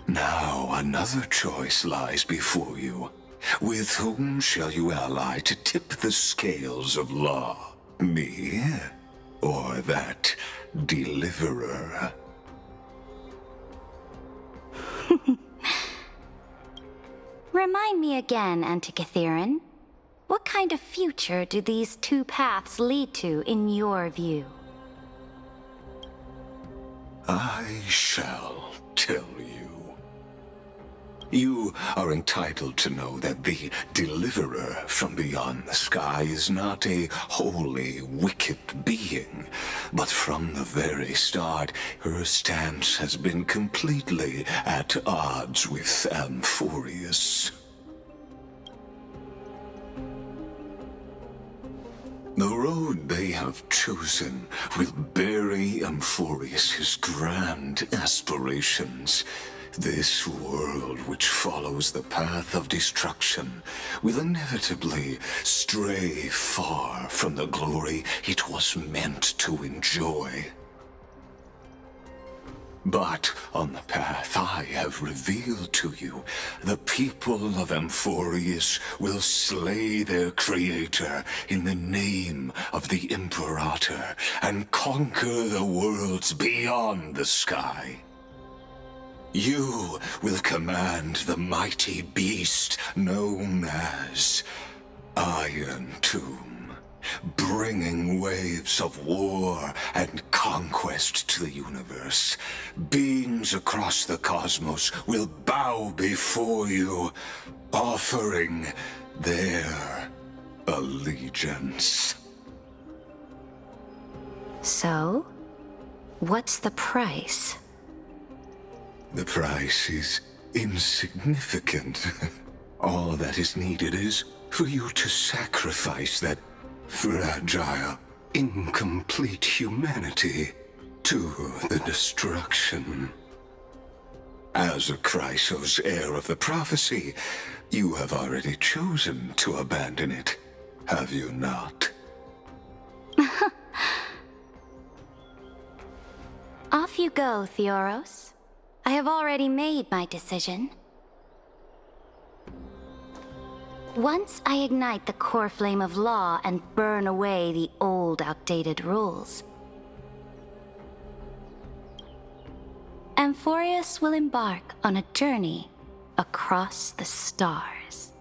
Now another choice lies before you. With whom shall you ally to tip the scales of law? Me? Or that deliverer? Remind me again, Antikythera. What kind of future do these two paths lead to, in your view? I shall tell you. You are entitled to know that the Deliverer from beyond the sky is not a wholly wicked being, but from the very start, her stance has been completely at odds with AMPHOREUS. The road they have chosen will bury AMPHOREUS' grand aspirations. This world which follows the path of destruction will inevitably stray far from the glory it was meant to enjoy. But on the path I have revealed to you, the people of AMPHOREUS will slay their creator in the name of the Imperator and conquer the worlds beyond the sky. You will command the mighty beast known as Iron Tomb, bringing waves of war and conquest to the universe. Beings across the cosmos will bow before you, offering their allegiance. So, what's the price? The price is insignificant. All that is needed is for you to sacrifice that fragile, incomplete humanity to the destruction. As a Chrysos heir of the prophecy, you have already chosen to abandon it, have you not? Off you go, Theoros. I have already made my decision. Once I ignite the core flame of law and burn away the old, outdated rules, AMPHOREUS will embark on a journey across the stars.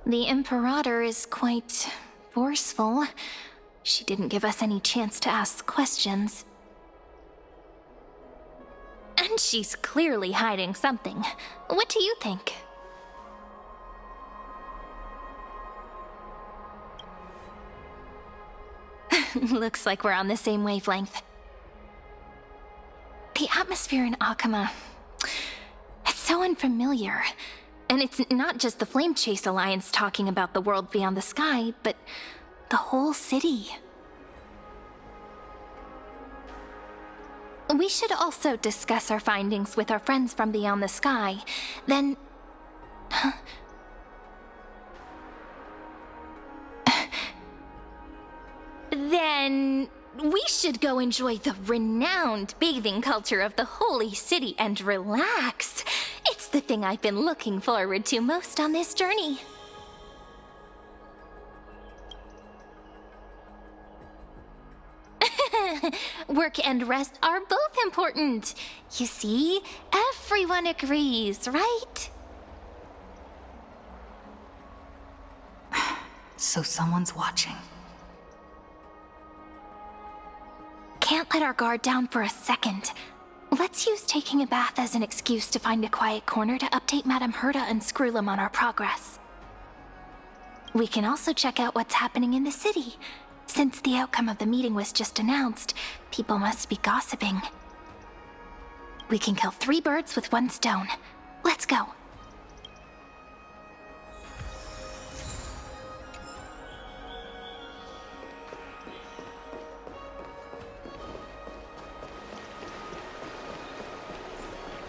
The Imperator is quite forceful. She didn't give us any chance to ask questions. And she's clearly hiding something. What do you think? Looks like we're on the same wavelength. The atmosphere in Akama, it's so unfamiliar. And it's not just the Flame Chase Alliance talking about the world beyond the sky, but the whole city. We should also discuss our findings with our friends from beyond the sky. Then... Then we should go enjoy the renowned bathing culture of the holy city and relax. It's the thing I've been looking forward to most on this journey. Work and rest are both important. You see, everyone agrees, right? So someone's watching. Can't let our guard down for a second. Let's use taking a bath as an excuse to find a quiet corner to update Madame Herta and Screwlum on our progress. We can also check out what's happening in the city. Since the outcome of the meeting was just announced, people must be gossiping. We can kill 3 birds with 1 stone. Let's go.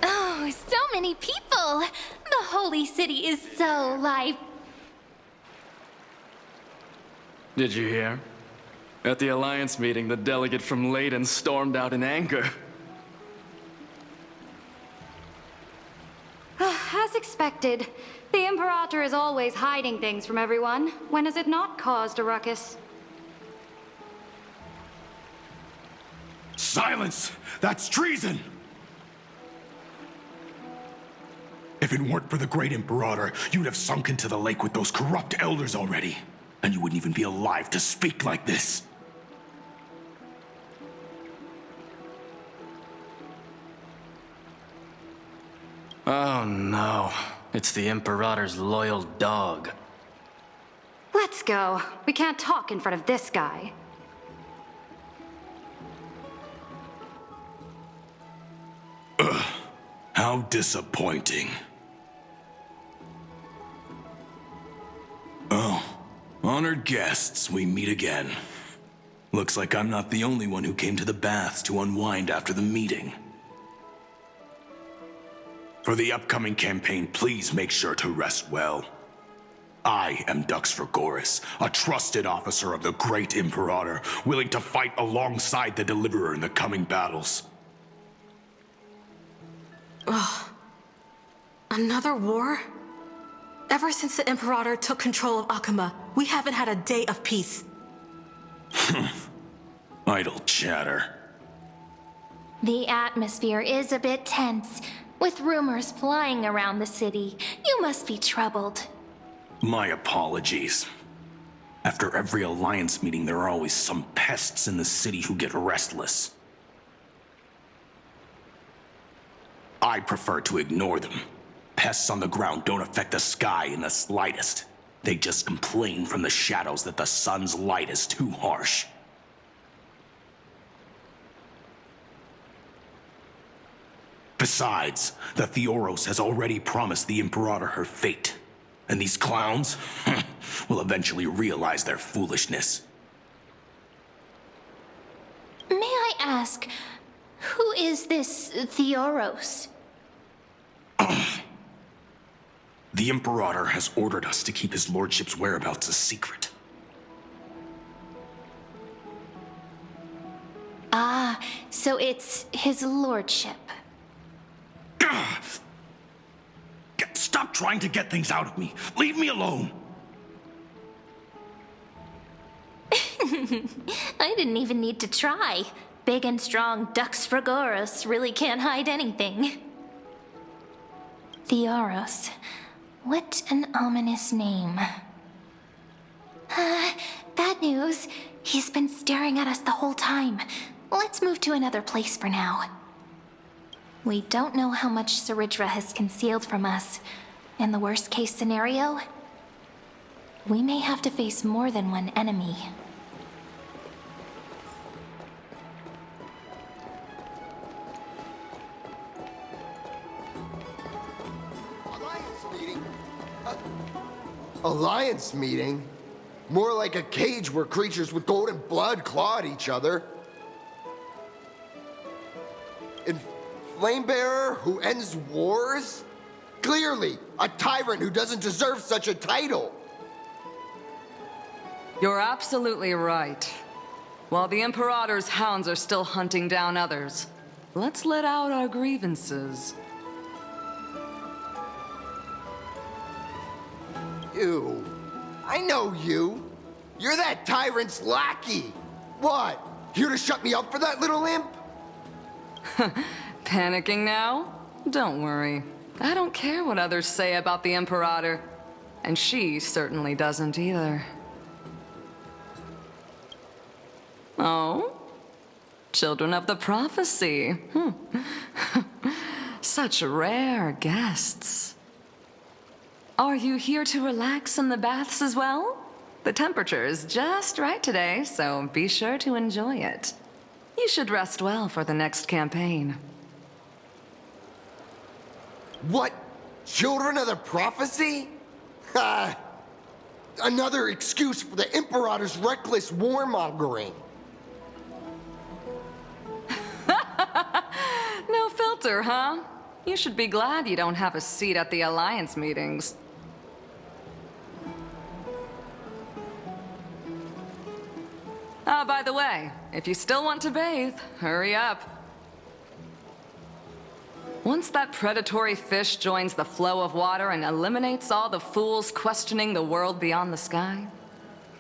Oh, so many people! The holy city is so live. Did you hear? At the Alliance meeting, the delegate from Leyden stormed out in anger. As expected, the Imperator is always hiding things from everyone. When has it not caused a ruckus? Silence! That's treason! If it weren't for the great Imperator, you'd have sunk into the lake with those corrupt elders already. And you wouldn't even be alive to speak like this. Oh no. It's the Imperator's loyal dog. Let's go. We can't talk in front of this guy. How disappointing. Oh, honored guests, we meet again. Looks like I'm not the only one who came to the baths to unwind after the meeting. For the upcoming campaign, please make sure to rest well. I am Dux Fregoris, a trusted officer of the great Imperator, willing to fight alongside the Deliverer in the coming battles. Ugh. Another war? Ever since the Imperator took control of Akuma, we haven't had a day of peace. Idle chatter. The atmosphere is a bit tense, with rumors flying around the city. You must be troubled. My apologies. After every Alliance meeting, there are always some pests in the city who get restless. I prefer to ignore them. Pests on the ground don't affect the sky in the slightest. They just complain from the shadows that the sun's light is too harsh. Besides, the Theoros has already promised the Imperator her fate. And these clowns will eventually realize their foolishness. May I ask, who is this Theoros? The Imperator has ordered us to keep his lordship's whereabouts a secret. Ah, so it's his lordship. Stop trying to get things out of me. Leave me alone. I didn't even need to try. Big and strong Dux Fregoris really can't hide anything. Theoros. What an ominous name. Bad news. He's been staring at us the whole time. Let's move to another place for now. We don't know how much Saridra has concealed from us. In the worst case scenario, we may have to face more than one enemy. Alliance meeting? More like a cage where creatures with golden blood claw at each other. And Flamebearer who ends wars? Clearly, a tyrant who doesn't deserve such a title. You're absolutely right. While the Imperator's hounds are still hunting down others, let's let out our grievances. You. I know you. You're that tyrant's lackey. What? Here to shut me up for that little imp? Panicking now? Don't worry. I don't care what others say about the Imperator. And she certainly doesn't either. Oh? Children of the Prophecy. Such rare guests. Are you here to relax in the baths as well? The temperature is just right today, so be sure to enjoy it. You should rest well for the next campaign. What? Children of the Prophecy? Another excuse for the Imperator's reckless warmongering. No filter, huh? You should be glad you don't have a seat at the Alliance meetings. By the way, if you still want to bathe, hurry up. Once that predatory fish joins the flow of water and eliminates all the fools questioning the world beyond the sky,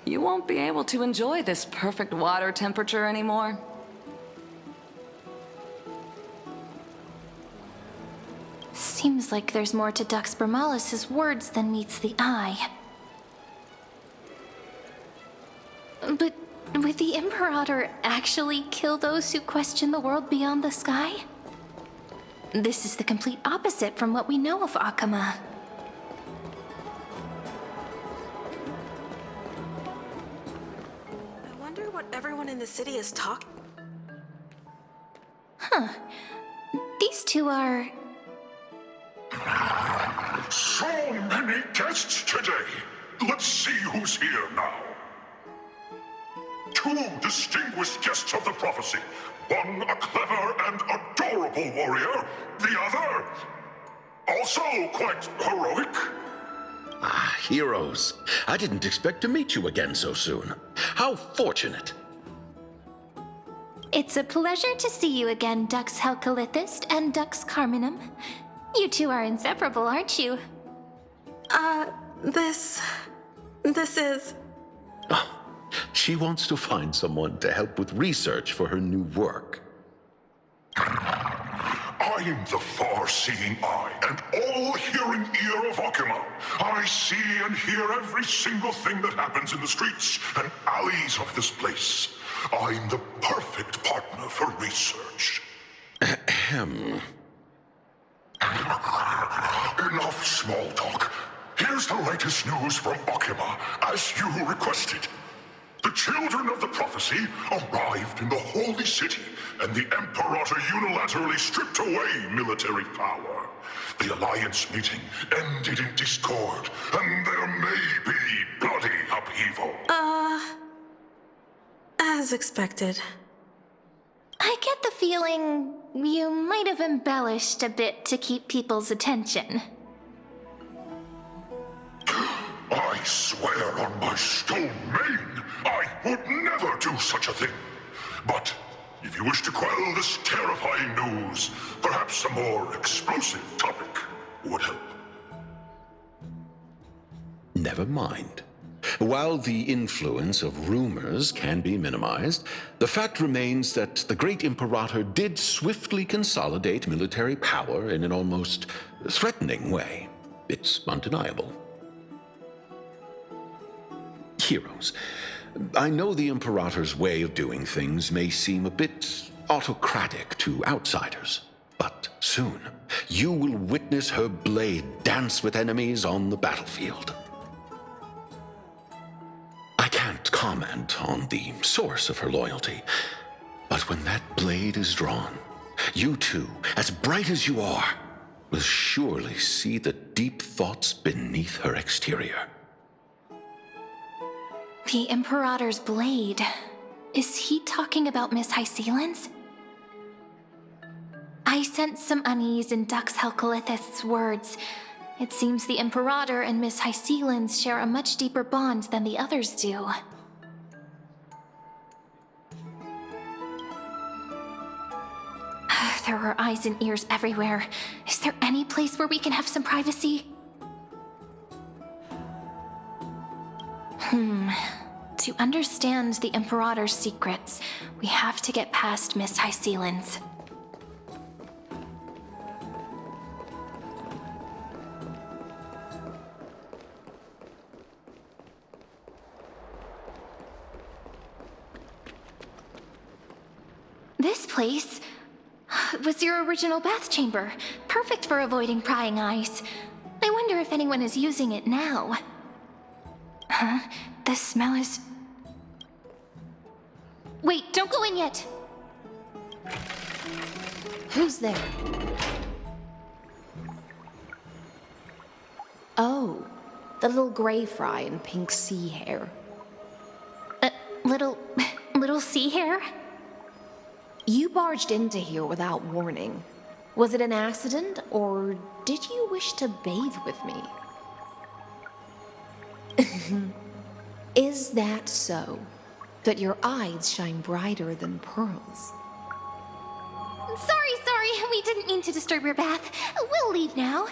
you won't be able to enjoy this perfect water temperature anymore. Seems like there's more to Dux Brumalis's words than meets the eye. But would the Imperator actually kill those who question the world beyond the sky? This is the complete opposite from what we know of Akama. I wonder what everyone in the city is talking. Huh. These two are... So many guests today. Let's see who's here now. 2 distinguished guests of the prophecy. One a clever and adorable warrior. The other, also quite heroic. Ah, heroes. I didn't expect to meet you again so soon. How fortunate. It's a pleasure to see you again, Dux Helcalithist and Dux Carminum. You two are inseparable, aren't you? This is... Oh, she wants to find someone to help with research for her new work. I'm the far-seeing eye and all-hearing ear of Akama. I see and hear every single thing that happens in the streets and alleys of this place. I'm the perfect partner for research. Ahem. Enough small talk. Here's the latest news from Akama, as you requested. The children of the prophecy arrived in the holy city, and the Imperator unilaterally stripped away military power. The Alliance meeting ended in discord, and there may be bloody upheaval. As expected. I get the feeling you might have embellished a bit to keep people's attention. I swear on my stone mane, I would never do such a thing. But if you wish to quell this terrifying news, perhaps a more explosive topic would help. Never mind. While the influence of rumors can be minimized, the fact remains that the great Imperator did swiftly consolidate military power in an almost threatening way. It's undeniable. Heroes, I know the Imperator's way of doing things may seem a bit autocratic to outsiders, but soon you will witness her blade dance with enemies on the battlefield. I can't comment on the source of her loyalty, but when that blade is drawn, you two, as bright as you are, will surely see the deep thoughts beneath her exterior. The Imperator's blade. Is he talking about Miss Hysealin's? I sense some unease in Dux Helcalithist's words. It seems the Imperator and Miss Hysealin's share a much deeper bond than the others do. There are eyes and ears everywhere. Is there any place where we can have some privacy? To understand the Imperator's secrets, we have to get past Miss Hysealin's. This place was your original bath chamber, perfect for avoiding prying eyes. I wonder if anyone is using it now. Huh? The smell is... Wait, don't go in yet! Who's there? Oh, the little gray fry in pink sea hair. Little sea hair? You barged into here without warning. Was it an accident, or did you wish to bathe with me? Is that so? That your eyes shine brighter than pearls? Sorry, we didn't mean to disturb your bath. We'll leave now.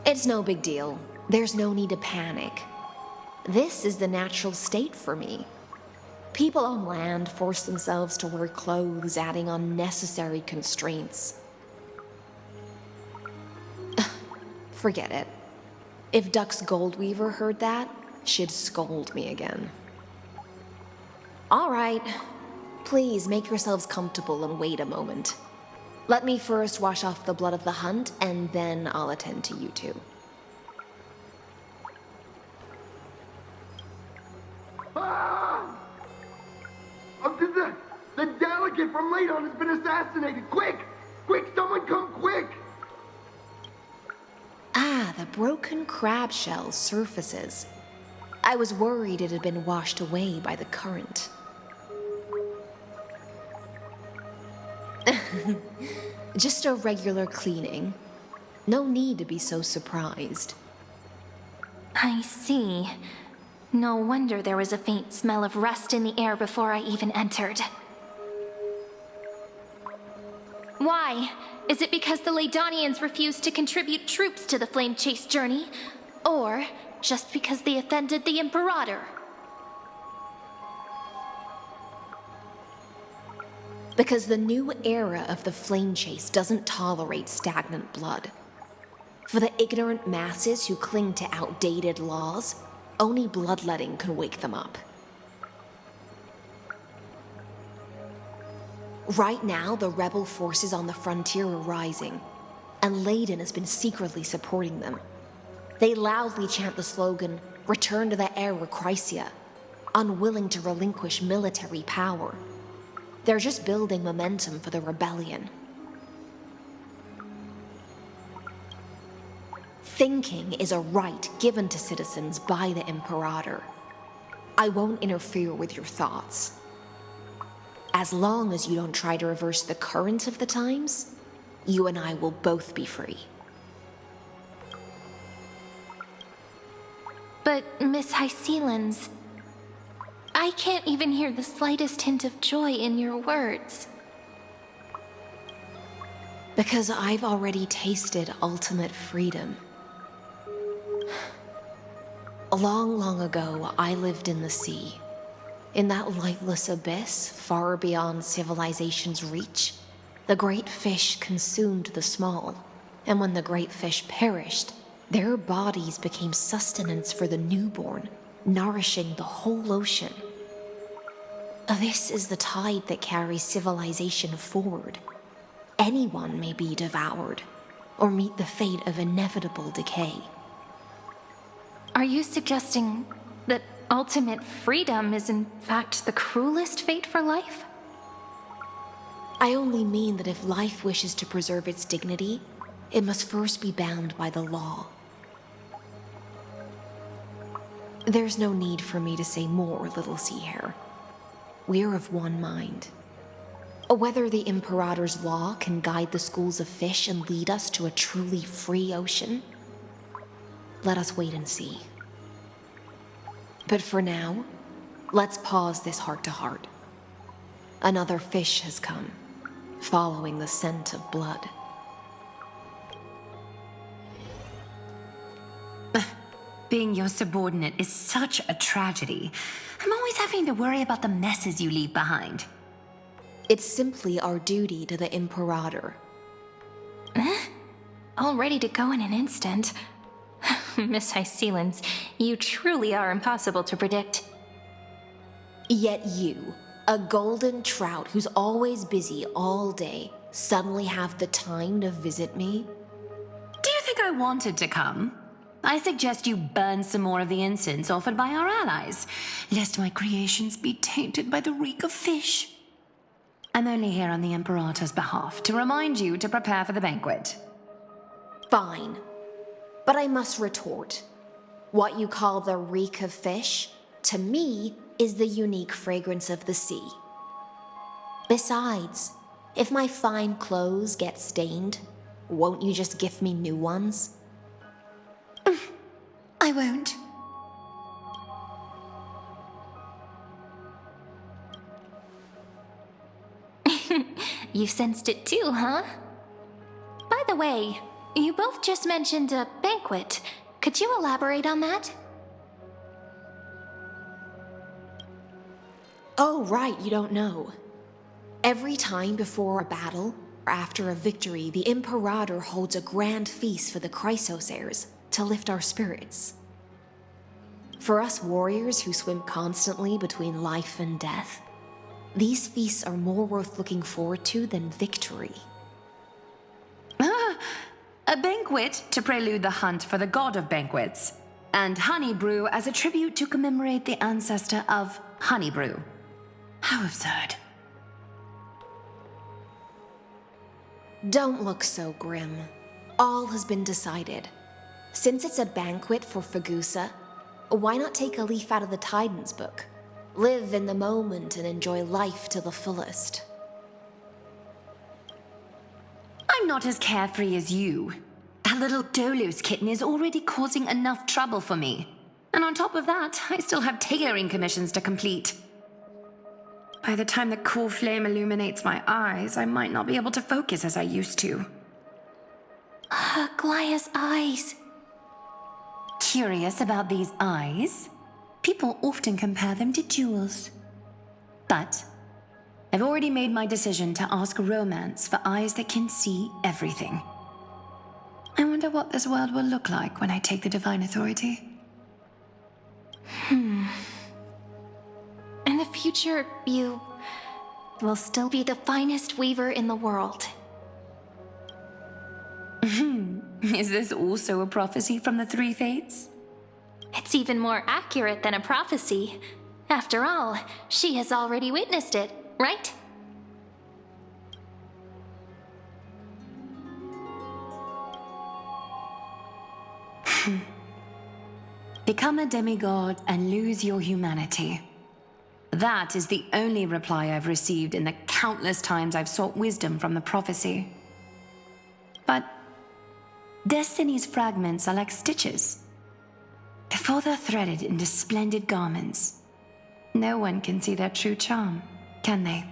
It's no big deal. There's no need to panic. This is the natural state for me. People on land force themselves to wear clothes, adding unnecessary constraints. Forget it. If Duck's Goldweaver heard that, she'd scold me again. All right. Please make yourselves comfortable and wait a moment. Let me first wash off the blood of the hunt, and then I'll attend to you two. Ah! The delegate from Ladon has been assassinated! Quick! Quick, someone come quick! Ah, the broken crab shell surfaces. I was worried it had been washed away by the current. Just a regular cleaning. No need to be so surprised. I see. No wonder there was a faint smell of rust in the air before I even entered. Why? Is it because the Ladonians refused to contribute troops to the Flame Chase journey? Or just because they offended the Imperator? Because the new era of the Flame Chase doesn't tolerate stagnant blood. For the ignorant masses who cling to outdated laws, only bloodletting can wake them up. Right now, the rebel forces on the frontier are rising, and Ladon has been secretly supporting them. They loudly chant the slogan, "Return to the Era Chrysia," unwilling to relinquish military power. They're just building momentum for the rebellion. Thinking is a right given to citizens by the Imperator. I won't interfere with your thoughts. As long as you don't try to reverse the current of the times, you and I will both be free. But, Miss Hycelens, I can't even hear the slightest hint of joy in your words. Because I've already tasted ultimate freedom. Long, long ago, I lived in the sea. In that lightless abyss, far beyond civilization's reach, the great fish consumed the small, and when the great fish perished, their bodies became sustenance for the newborn, nourishing the whole ocean. This is the tide that carries civilization forward. Anyone may be devoured, or meet the fate of inevitable decay. Are you suggesting that ultimate freedom is in fact the cruelest fate for life? I only mean that if life wishes to preserve its dignity, it must first be bound by the law. There's no need for me to say more, little sea hare. We're of one mind. Whether the Imperator's law can guide the schools of fish and lead us to a truly free ocean, let us wait and see. But for now, let's pause this heart-to-heart. Another fish has come, following the scent of blood. Being your subordinate is such a tragedy. I'm always having to worry about the messes you leave behind. It's simply our duty to the Imperator. All ready to go in an instant. Miss Hycelens, you truly are impossible to predict. Yet you, a golden trout who's always busy all day, suddenly have the time to visit me? Do you think I wanted to come? I suggest you burn some more of the incense offered by our allies, lest my creations be tainted by the reek of fish. I'm only here on the Imperator's behalf to remind you to prepare for the banquet. Fine. But I must retort. What you call the reek of fish, to me, is the unique fragrance of the sea. Besides, if my fine clothes get stained, won't you just gift me new ones? I won't. You sensed it too, huh? By the way, you both just mentioned a banquet. Could you elaborate on that? Oh, right, you don't know. Every time before a battle, or after a victory, the Imperator holds a grand feast for the Chrysos heirs to lift our spirits. For us warriors who swim constantly between life and death, these feasts are more worth looking forward to than victory. A banquet to prelude the hunt for the god of banquets, and honey brew as a tribute to commemorate the ancestor of honey brew. How absurd. Don't look so grim. All has been decided. Since it's a banquet for Fagusa, why not take a leaf out of the Titan's book? Live in the moment and enjoy life to the fullest. I'm not as carefree as you. That little Dolos kitten is already causing enough trouble for me. And on top of that, I still have tailoring commissions to complete. By the time the cool flame illuminates my eyes, I might not be able to focus as I used to. Glaya's eyes. Curious about these eyes? People often compare them to jewels. But I've already made my decision to ask Romance for eyes that can see everything. I wonder what this world will look like when I take the Divine Authority. In the future, you will still be the finest weaver in the world. Is this also a prophecy from the Three Fates? It's even more accurate than a prophecy. After all, she has already witnessed it, right? Become a demigod and lose your humanity. That is the only reply I've received in the countless times I've sought wisdom from the prophecy. But Destiny's fragments are like stitches. Before they're threaded into splendid garments, no one can see their true charm, can they?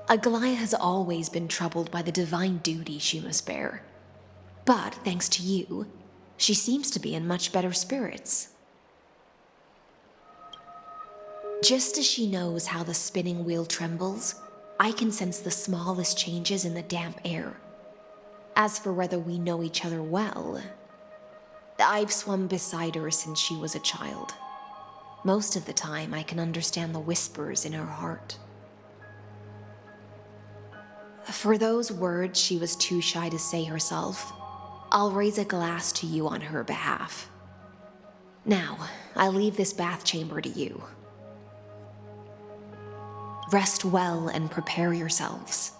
Aglaya has always been troubled by the divine duty she must bear. But thanks to you, she seems to be in much better spirits. Just as she knows how the spinning wheel trembles, I can sense the smallest changes in the damp air. As for whether we know each other well, I've swum beside her since she was a child. Most of the time, I can understand the whispers in her heart. For those words she was too shy to say herself, I'll raise a glass to you on her behalf. Now, I leave this bath chamber to you. Rest well and prepare yourselves.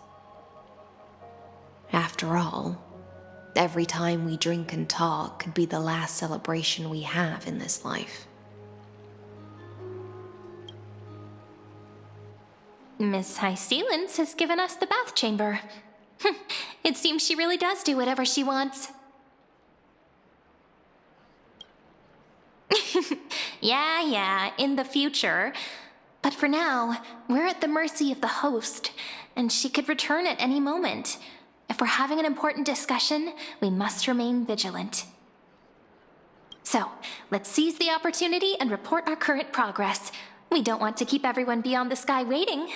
After all, every time we drink and talk could be the last celebration we have in this life. Miss High Sealance has given us the bath chamber. It seems she really does do whatever she wants. Yeah, in the future. But for now, we're at the mercy of the host, and she could return at any moment. If we're having an important discussion, we must remain vigilant. So, let's seize the opportunity and report our current progress. We don't want to keep everyone beyond the sky waiting.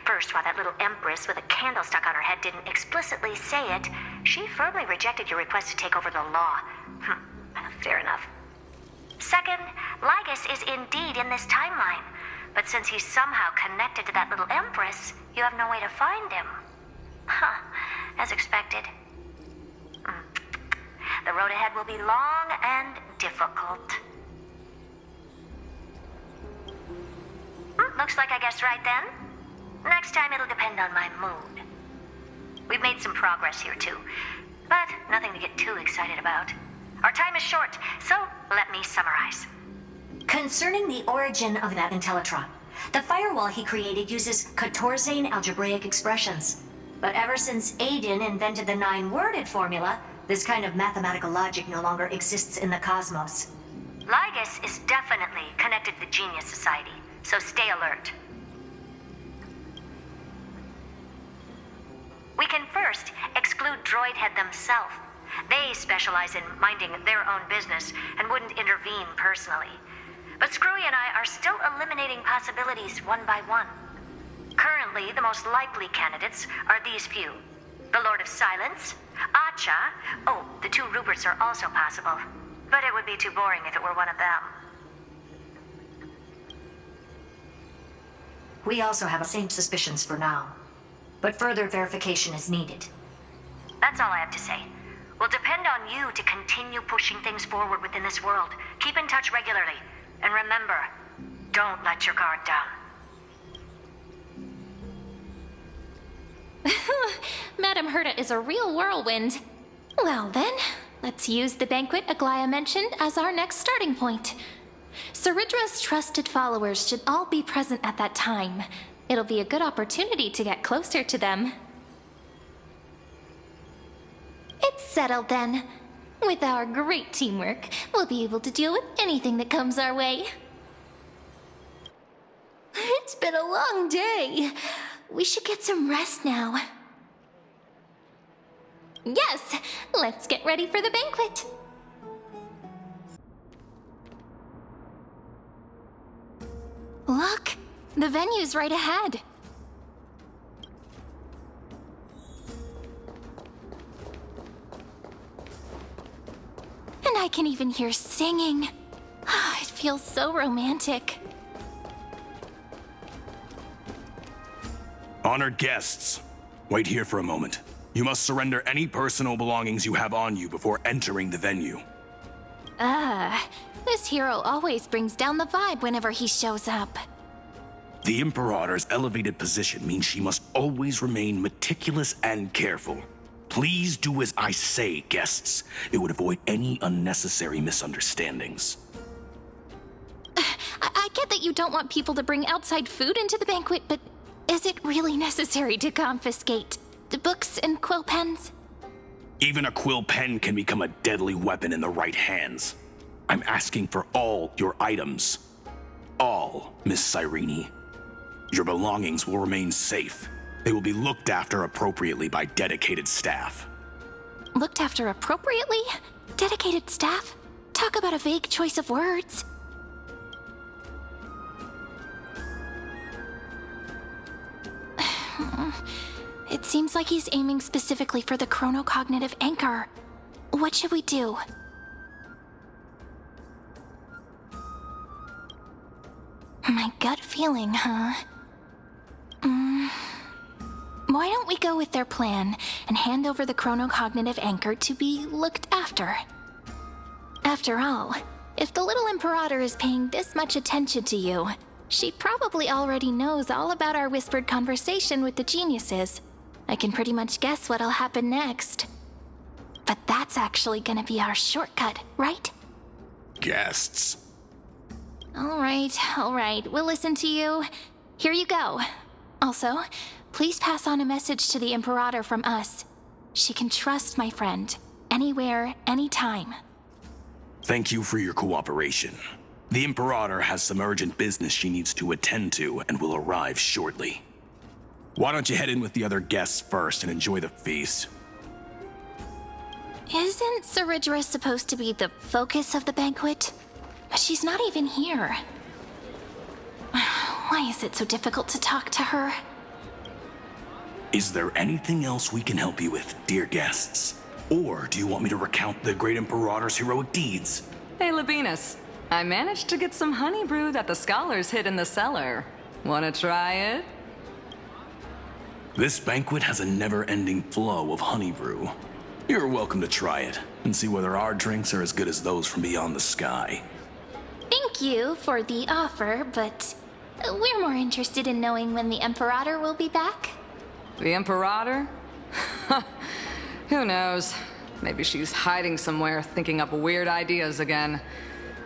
First, while that little empress with a candle stuck on her head didn't explicitly say it, she firmly rejected your request to take over the law. Fair enough. Second, Lygus is indeed in this timeline, but since he's somehow connected to that little empress, you have no way to find him. As expected. The road ahead will be long and difficult. Looks like I guessed right then. Next time it'll depend on my mood. We've made some progress here too, but nothing to get too excited about. Our time is short, so let me summarize. Concerning the origin of that Intellitron, the firewall he created uses Katorzane algebraic expressions. But ever since Aiden invented the 9-worded formula, this kind of mathematical logic no longer exists in the cosmos. Lygus is definitely connected to the Genius Society, so stay alert. We can first exclude Droidhead themselves. They specialize in minding their own business and wouldn't intervene personally. But Screwy and I are still eliminating possibilities one by one. Currently, the most likely candidates are these few. The Lord of Silence, Acha. Oh, the two Ruperts are also possible. But it would be too boring if it were one of them. We also have the same suspicions for now. But further verification is needed. That's all I have to say. We'll depend on you to continue pushing things forward within this world. Keep in touch regularly. And remember, don't let your guard down. Madame Herta is a real whirlwind. Well then, let's use the banquet Aglaya mentioned as our next starting point. Ceridra's trusted followers should all be present at that time. It'll be a good opportunity to get closer to them. It's settled then. With our great teamwork, we'll be able to deal with anything that comes our way. It's been a long day. We should get some rest now. Yes, let's get ready for the banquet. Look, the venue's right ahead. And I can even hear singing. It feels so romantic. Honored guests, wait here for a moment. You must surrender any personal belongings you have on you before entering the venue. This hero always brings down the vibe whenever he shows up. The Imperator's elevated position means she must always remain meticulous and careful. Please do as I say, guests. It would avoid any unnecessary misunderstandings. I get that you don't want people to bring outside food into the banquet, but is it really necessary to confiscate the books and quill pens? Even a quill pen can become a deadly weapon in the right hands. I'm asking for all your items. All, Miss Cyrene. Your belongings will remain safe. They will be looked after appropriately by dedicated staff. Looked after appropriately? Dedicated staff? Talk about a vague choice of words. It seems like he's aiming specifically for the chronocognitive anchor. What should we do? My gut feeling, huh? Why don't we go with their plan and hand over the chronocognitive anchor to be looked after? After all, if the little Imperator is paying this much attention to you, she probably already knows all about our whispered conversation with the geniuses. I can pretty much guess what'll happen next. But that's actually gonna be our shortcut, right? Guests. All right, we'll listen to you. Here you go. Also, please pass on a message to the Imperator from us. She can trust my friend, anywhere, anytime. Thank you for your cooperation. The Imperator has some urgent business she needs to attend to and will arrive shortly. Why don't you head in with the other guests first and enjoy the feast? Isn't Ceridra supposed to be the focus of the banquet? But she's not even here. Why is it so difficult to talk to her? Is there anything else we can help you with, dear guests? Or do you want me to recount the great Imperator's heroic deeds? Hey, Labinas. I managed to get some honey brew that the scholars hid in the cellar. Wanna try it? This banquet has a never-ending flow of honey brew. You're welcome to try it and see whether our drinks are as good as those from beyond the sky. Thank you for the offer, but we're more interested in knowing when the Imperator will be back. The Imperator? Who knows? Maybe she's hiding somewhere, thinking up weird ideas again.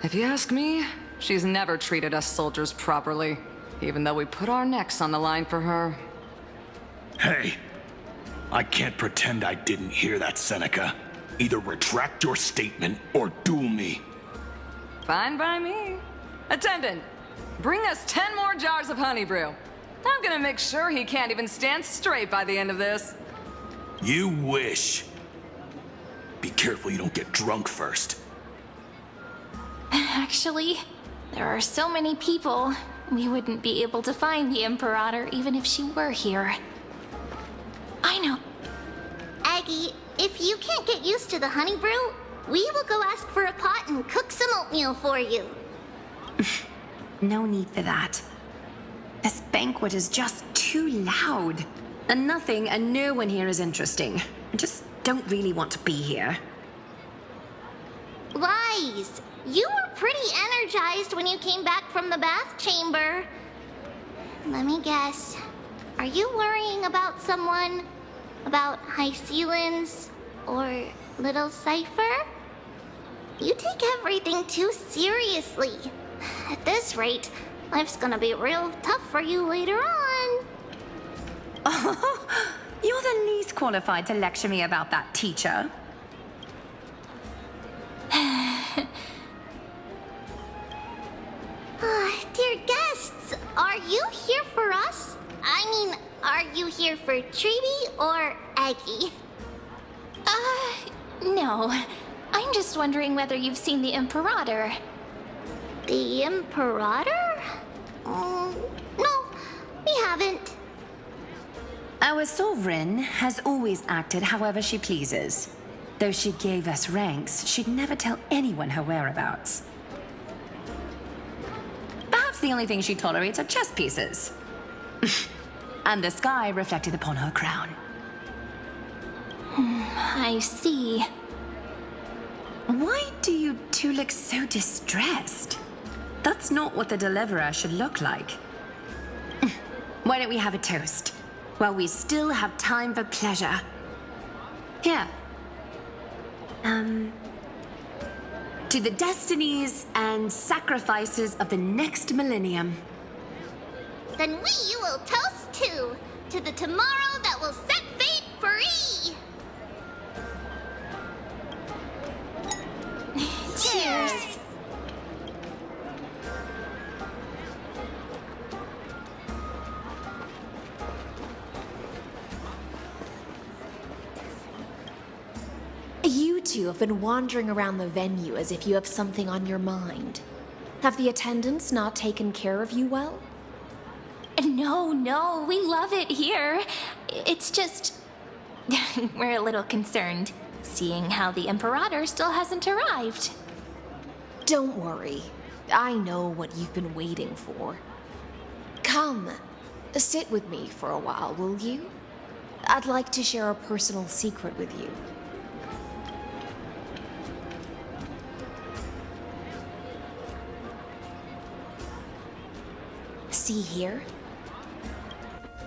If you ask me, she's never treated us soldiers properly, even though we put our necks on the line for her. Hey, I can't pretend I didn't hear that, Seneca. Either retract your statement or duel me. Fine by me. Attendant, bring us 10 more jars of honey brew. I'm gonna make sure he can't even stand straight by the end of this. You wish. Be careful you don't get drunk first. Actually, there are so many people, we wouldn't be able to find the Imperator even if she were here. I know. Aggie, if you can't get used to the honey brew, we will go ask for a pot and cook some oatmeal for you. No need for that. This banquet is just too loud. And nothing and no one here is interesting. I just don't really want to be here. Lies! You were pretty energized when you came back from the bath chamber. Let me guess. Are you worrying about someone? About High Sealins? Or Little Cypher? You take everything too seriously. At this rate, life's gonna be real tough for you later on. Oh, you're the least qualified to lecture me about that, teacher. Dear guests, are you here for us? I mean, are you here for Treaty or Aggie? No. I'm just wondering whether you've seen the Imperator. The Imperator? No, we haven't. Our sovereign has always acted however she pleases. Though she gave us ranks, she'd never tell anyone her whereabouts. Perhaps the only thing she tolerates are chess pieces. And the sky reflected upon her crown. I see. Why do you two look so distressed? That's not what the Deliverer should look like. Why don't we have a toast? While we still have time for pleasure. Here. To the destinies and sacrifices of the next millennium. Then we will toast to the tomorrow that will set fate free. Cheers. You two have been wandering around the venue as if you have something on your mind. Have the attendants not taken care of you well? No, we love it here. It's just... we're a little concerned, seeing how the Imperator still hasn't arrived. Don't worry. I know what you've been waiting for. Come, sit with me for a while, will you? I'd like to share a personal secret with you. See here?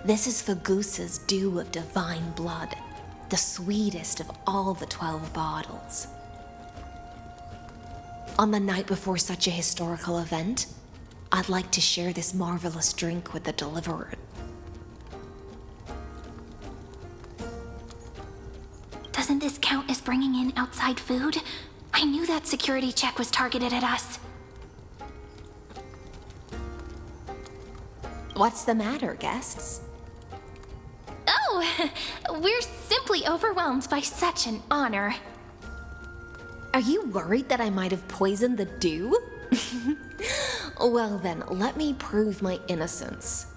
This is Fagusa's dew of divine blood, the sweetest of all the 12 bottles. On the night before such a historical event, I'd like to share this marvelous drink with the Deliverer. Doesn't this count as bringing in outside food? I knew that security check was targeted at us. What's the matter, guests? Oh, we're simply overwhelmed by such an honor. Are you worried that I might have poisoned the dew? Well then, let me prove my innocence.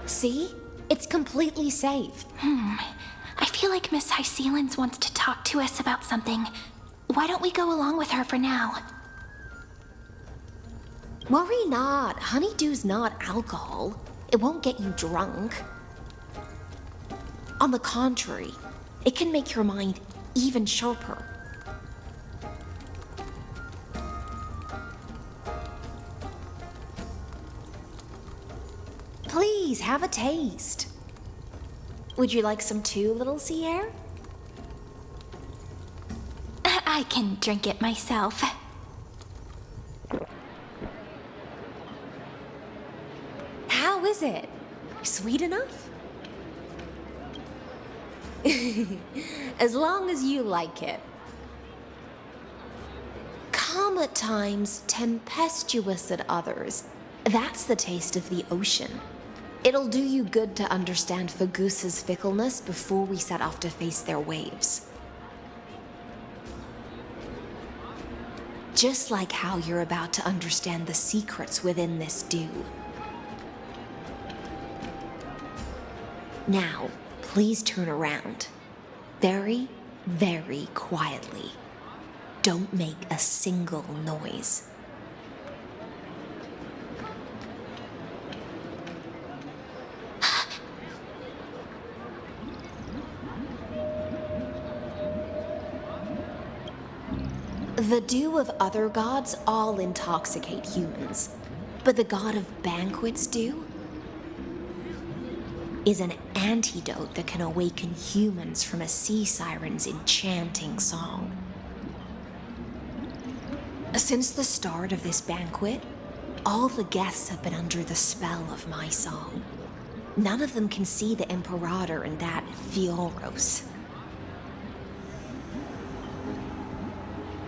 See? It's completely safe. I feel like Miss High Sealins wants to talk to us about something. Why don't we go along with her for now? Worry not. Honeydew's not alcohol. It won't get you drunk. On the contrary, it can make your mind even sharper. Please, have a taste. Would you like some too, little Sierra? I can drink it myself. How is it? Sweet enough? As long as you like it. Calm at times, tempestuous at others. That's the taste of the ocean. It'll do you good to understand Fagusa's fickleness before we set off to face their waves. Just like how you're about to understand the secrets within this dew. Now, please turn around. Very, very quietly. Don't make a single noise. The dew of other gods all intoxicate humans, but the god of banquets dew is an antidote that can awaken humans from a sea siren's enchanting song. Since the start of this banquet, all the guests have been under the spell of my song. None of them can see the Imperator and that V3.5.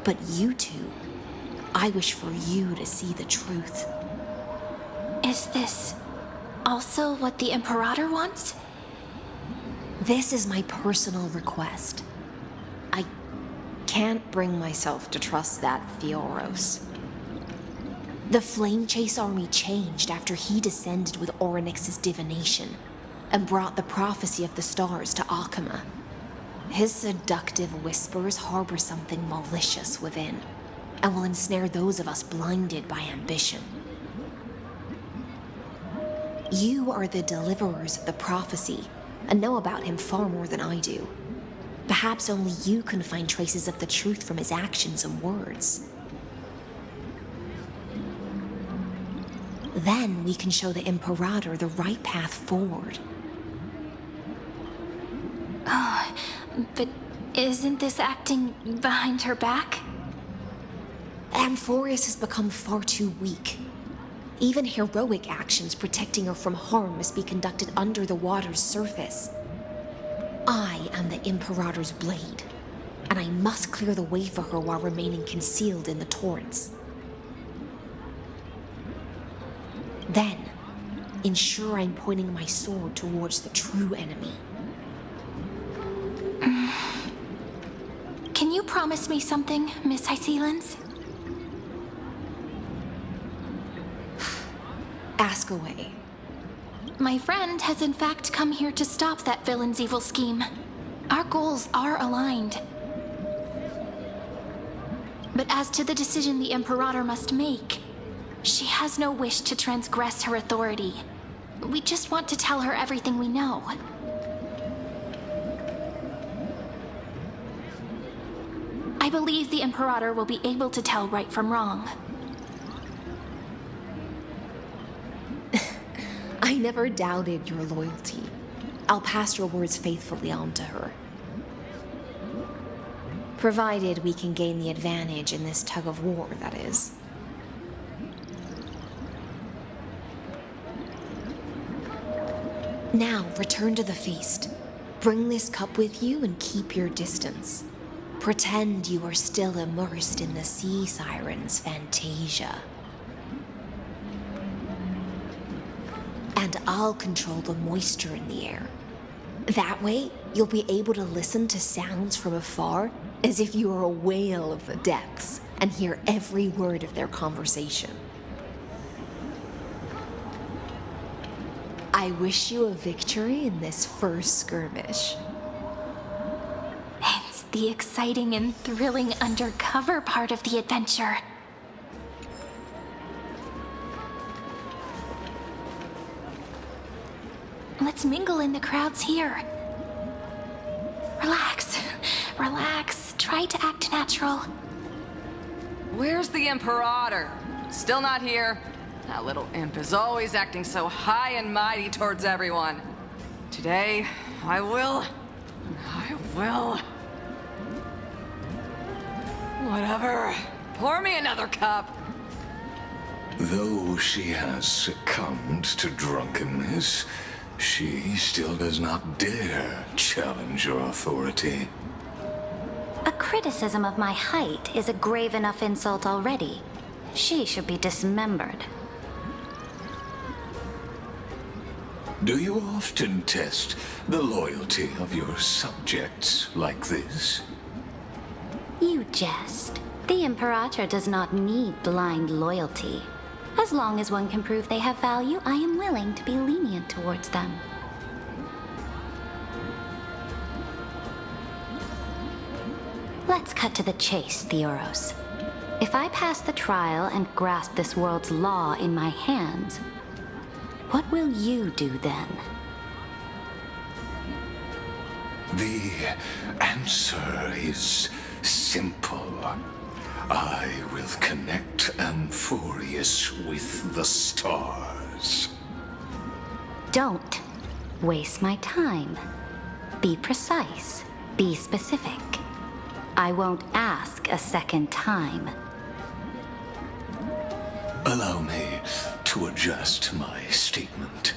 But you two, I wish for you to see the truth. Is this also what the Imperator wants? This is my personal request. I can't bring myself to trust that V3.5. The Flame Chase army changed after he descended with Orynyx's divination and brought the prophecy of the stars to Akama. His seductive whispers harbor something malicious within, and will ensnare those of us blinded by ambition. You are the deliverers of the prophecy, and know about him far more than I do. Perhaps only you can find traces of the truth from his actions and words. Then we can show the Imperator the right path forward. Oh, but isn't this acting behind her back? AMPHOREUS has become far too weak. Even heroic actions protecting her from harm must be conducted under the water's surface. I am the Imperator's blade, and I must clear the way for her while remaining concealed in the torrents. Then, ensure I'm pointing my sword towards the true enemy. Can you promise me something, Miss Hycelens? Ask away. My friend has in fact come here to stop that villain's evil scheme. Our goals are aligned. But as to the decision the Imperator must make, she has no wish to transgress her authority. We just want to tell her everything we know. I believe the Imperator will be able to tell right from wrong. I never doubted your loyalty. I'll pass your words faithfully on to her. Provided we can gain the advantage in this tug of war, that is. Now, return to the feast. Bring this cup with you and keep your distance. Pretend you are still immersed in the sea siren's fantasia. And I'll control the moisture in the air. That way, you'll be able to listen to sounds from afar as if you were a whale of the depths and hear every word of their conversation. I wish you a victory in this first skirmish. It's the exciting and thrilling undercover part of the adventure. Let's mingle in the crowds here. Relax, relax. Try to act natural. Where's the Imperator? Still not here. That little imp is always acting so high and mighty towards everyone. Today, I will. Whatever. Pour me another cup. Though she has succumbed to drunkenness, She still does not dare challenge your authority. A criticism of my height is a grave enough insult already. She should be dismembered. Do you often test the loyalty of your subjects like this? You jest. The Imperator does not need blind loyalty. As long as one can prove they have value, I am willing to be lenient towards them. Let's cut to the chase, Theoros. If I pass the trial and grasp this world's law in my hands, what will you do then? The answer is simple. I will connect AMPHOREUS with the stars. Don't waste my time. Be precise. Be specific. I won't ask a second time. Allow me to adjust my statement.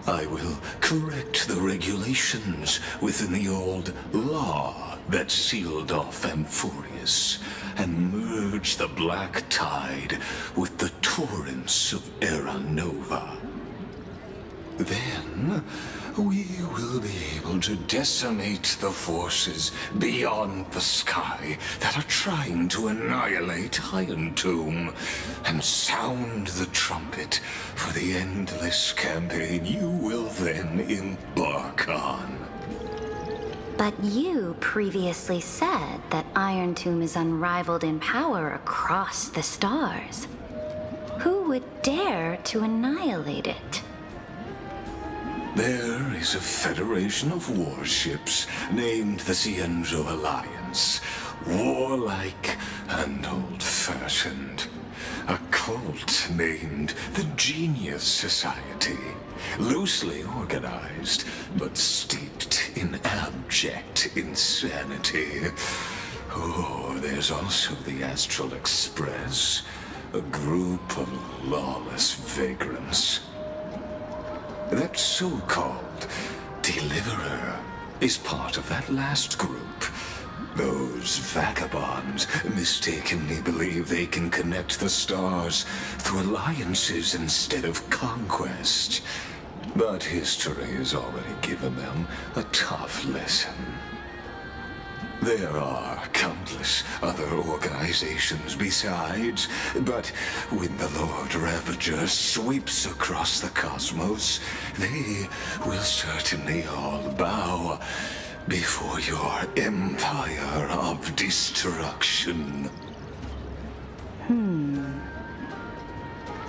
I will correct the regulations within the old law that sealed off AMPHOREUS and merge the black tide with the torrents of Era Nova. Then we will be able to decimate the forces beyond the sky that are trying to annihilate Iron Tomb and sound the trumpet for the endless campaign you will then embark on. But you previously said that Iron Tomb is unrivaled in power across the stars. Who would dare to annihilate it? There is a federation of warships named the Cienzo Alliance, warlike and old-fashioned. A cult named the Genius Society, loosely organized, but steeped in abject insanity. Oh, there's also the Astral Express, a group of lawless vagrants. That so-called Deliverer is part of that last group. Those vagabonds mistakenly believe they can connect the stars through alliances instead of conquest. But history has already given them a tough lesson. There are countless other organizations besides, but when the Lord Ravager sweeps across the cosmos, they will certainly all bow before your empire of destruction.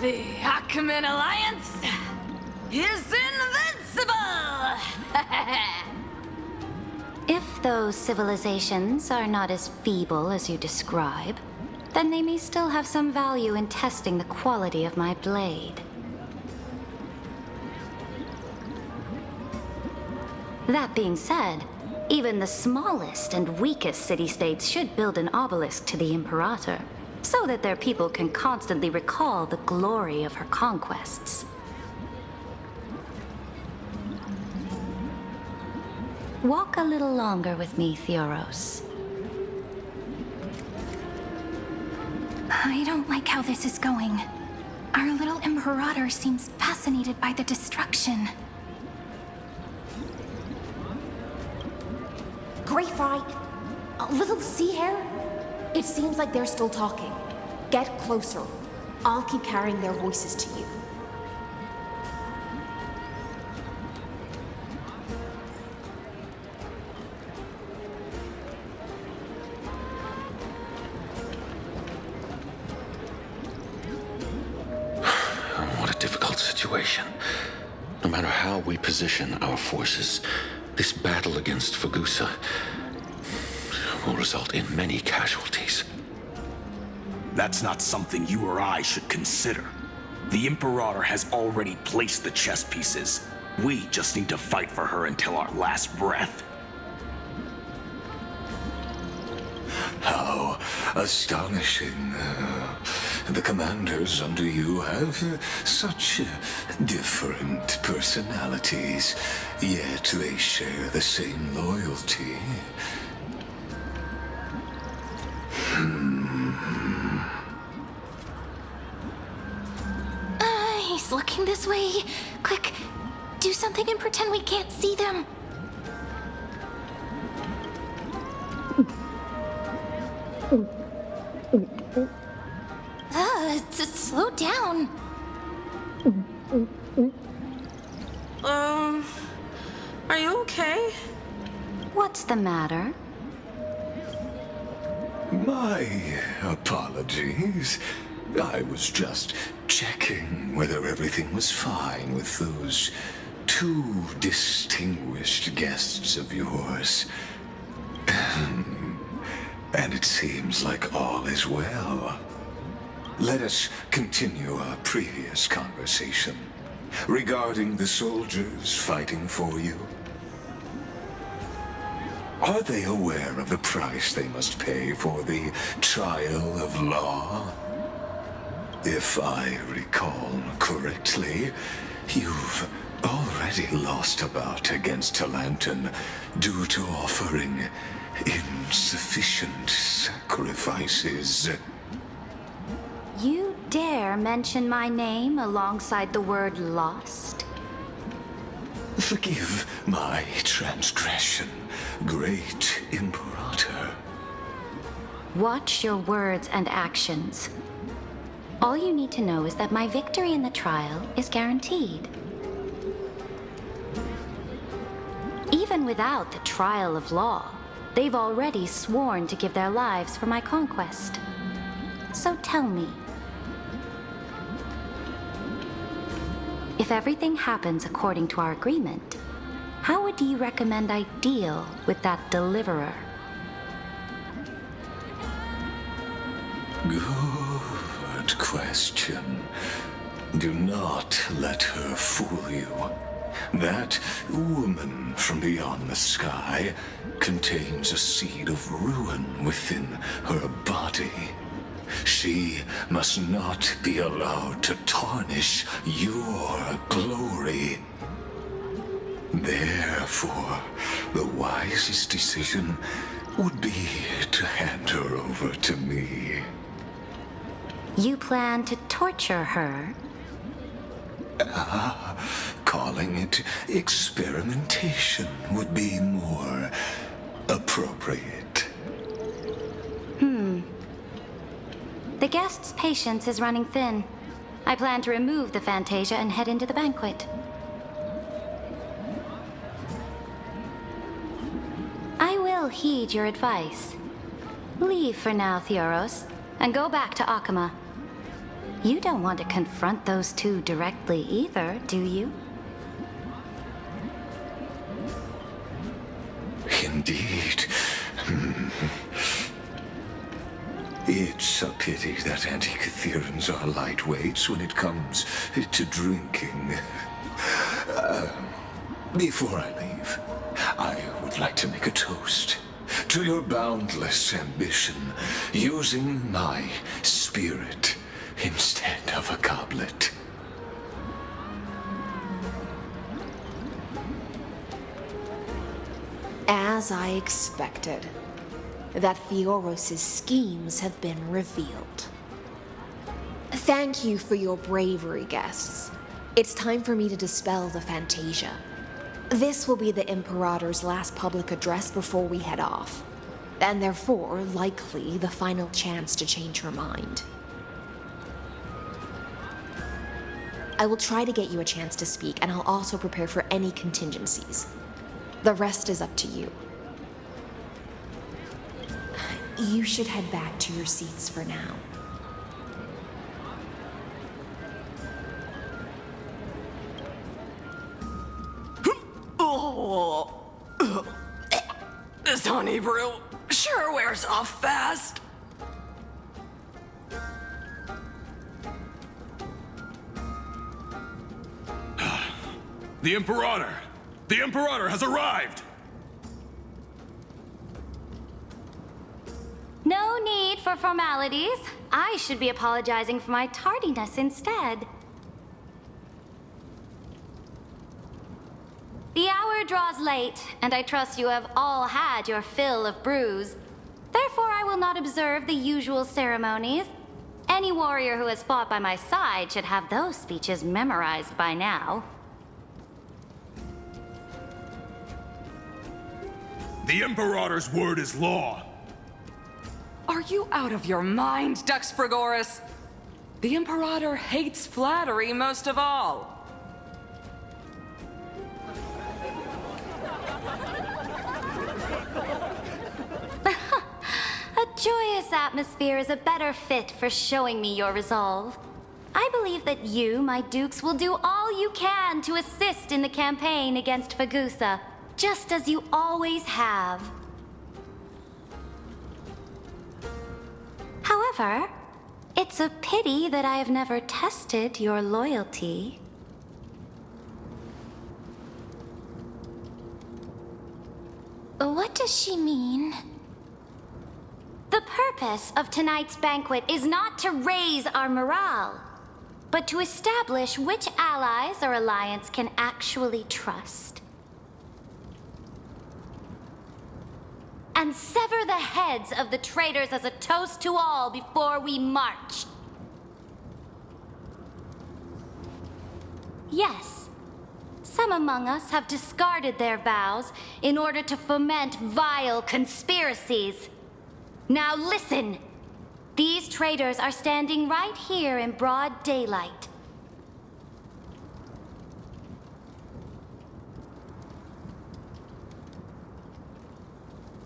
The Ackman Alliance is invincible! If those civilizations are not as feeble as you describe, then they may still have some value in testing the quality of my blade. That being said, even the smallest and weakest city-states should build an obelisk to the Imperator, so that their people can constantly recall the glory of her conquests. Walk a little longer with me, Theoros. I don't like how this is going. Our little Imperator seems fascinated by the destruction. Greyfry, a little sea hare? It seems like they're still talking. Get closer. I'll keep carrying their voices to you. What a difficult situation. No matter how we position our forces, this battle against Fagusa will result in many casualties. That's not something you or I should consider. The Imperator has already placed the chess pieces. We just need to fight for her until our last breath. How astonishing. the commanders under you have such different personalities, yet they share the same loyalty. He's looking this way. Quick, do something and pretend we can't see them. Slow down. Are you okay? What's the matter? My apologies. I was just checking whether everything was fine with those two distinguished guests of yours. And it seems like all is well. Let us continue our previous conversation regarding the soldiers fighting for you. Are they aware of the price they must pay for the trial of law? If I recall correctly, you've already lost a bout against Talanton due to offering insufficient sacrifices. You dare mention my name alongside the word lost? Forgive my transgression, great Imperator. Watch your words and actions. All you need to know is that my victory in the trial is guaranteed. Even without the trial of law, they've already sworn to give their lives for my conquest. So tell me, if everything happens according to our agreement, how would you recommend I deal with that deliverer? Good question. Do not let her fool you. That woman from beyond the sky contains a seed of ruin within her body. She must not be allowed to tarnish your glory. Therefore, the wisest decision would be to hand her over to me. You plan to torture her? Calling it experimentation would be more appropriate. The guest's patience is running thin. I plan to remove the Fantasia and head into the banquet. I will heed your advice. Leave for now, Theoros, and go back to Akama. You don't want to confront those two directly either, do you? Indeed. It's a pity that Antikytherans are lightweights when it comes to drinking. Before I leave, I would like to make a toast to your boundless ambition, using my spirit instead of a goblet. As I expected, that Theoros' schemes have been revealed. Thank you for your bravery, guests. It's time for me to dispel the Fantasia. This will be the Imperator's last public address before we head off, and therefore, likely, the final chance to change her mind. I will try to get you a chance to speak, and I'll also prepare for any contingencies. The rest is up to you. You should head back to your seats for now. This honey brew sure wears off fast. The Imperator! The Imperator has arrived! No need for formalities. I should be apologizing for my tardiness instead. The hour draws late, and I trust you have all had your fill of brews. Therefore, I will not observe the usual ceremonies. Any warrior who has fought by my side should have those speeches memorized by now. The Imperator's word is law. Are you out of your mind, Dux Frigoris? The Imperator hates flattery most of all. A joyous atmosphere is a better fit for showing me your resolve. I believe that you, my dukes, will do all you can to assist in the campaign against Fagusa, just as you always have. However, it's a pity that I have never tested your loyalty. What does she mean? The purpose of tonight's banquet is not to raise our morale, but to establish which allies our alliance can actually trust. And sever the heads of the traitors as a toast to all before we march. Yes, some among us have discarded their vows in order to foment vile conspiracies. Now listen! These traitors are standing right here in broad daylight.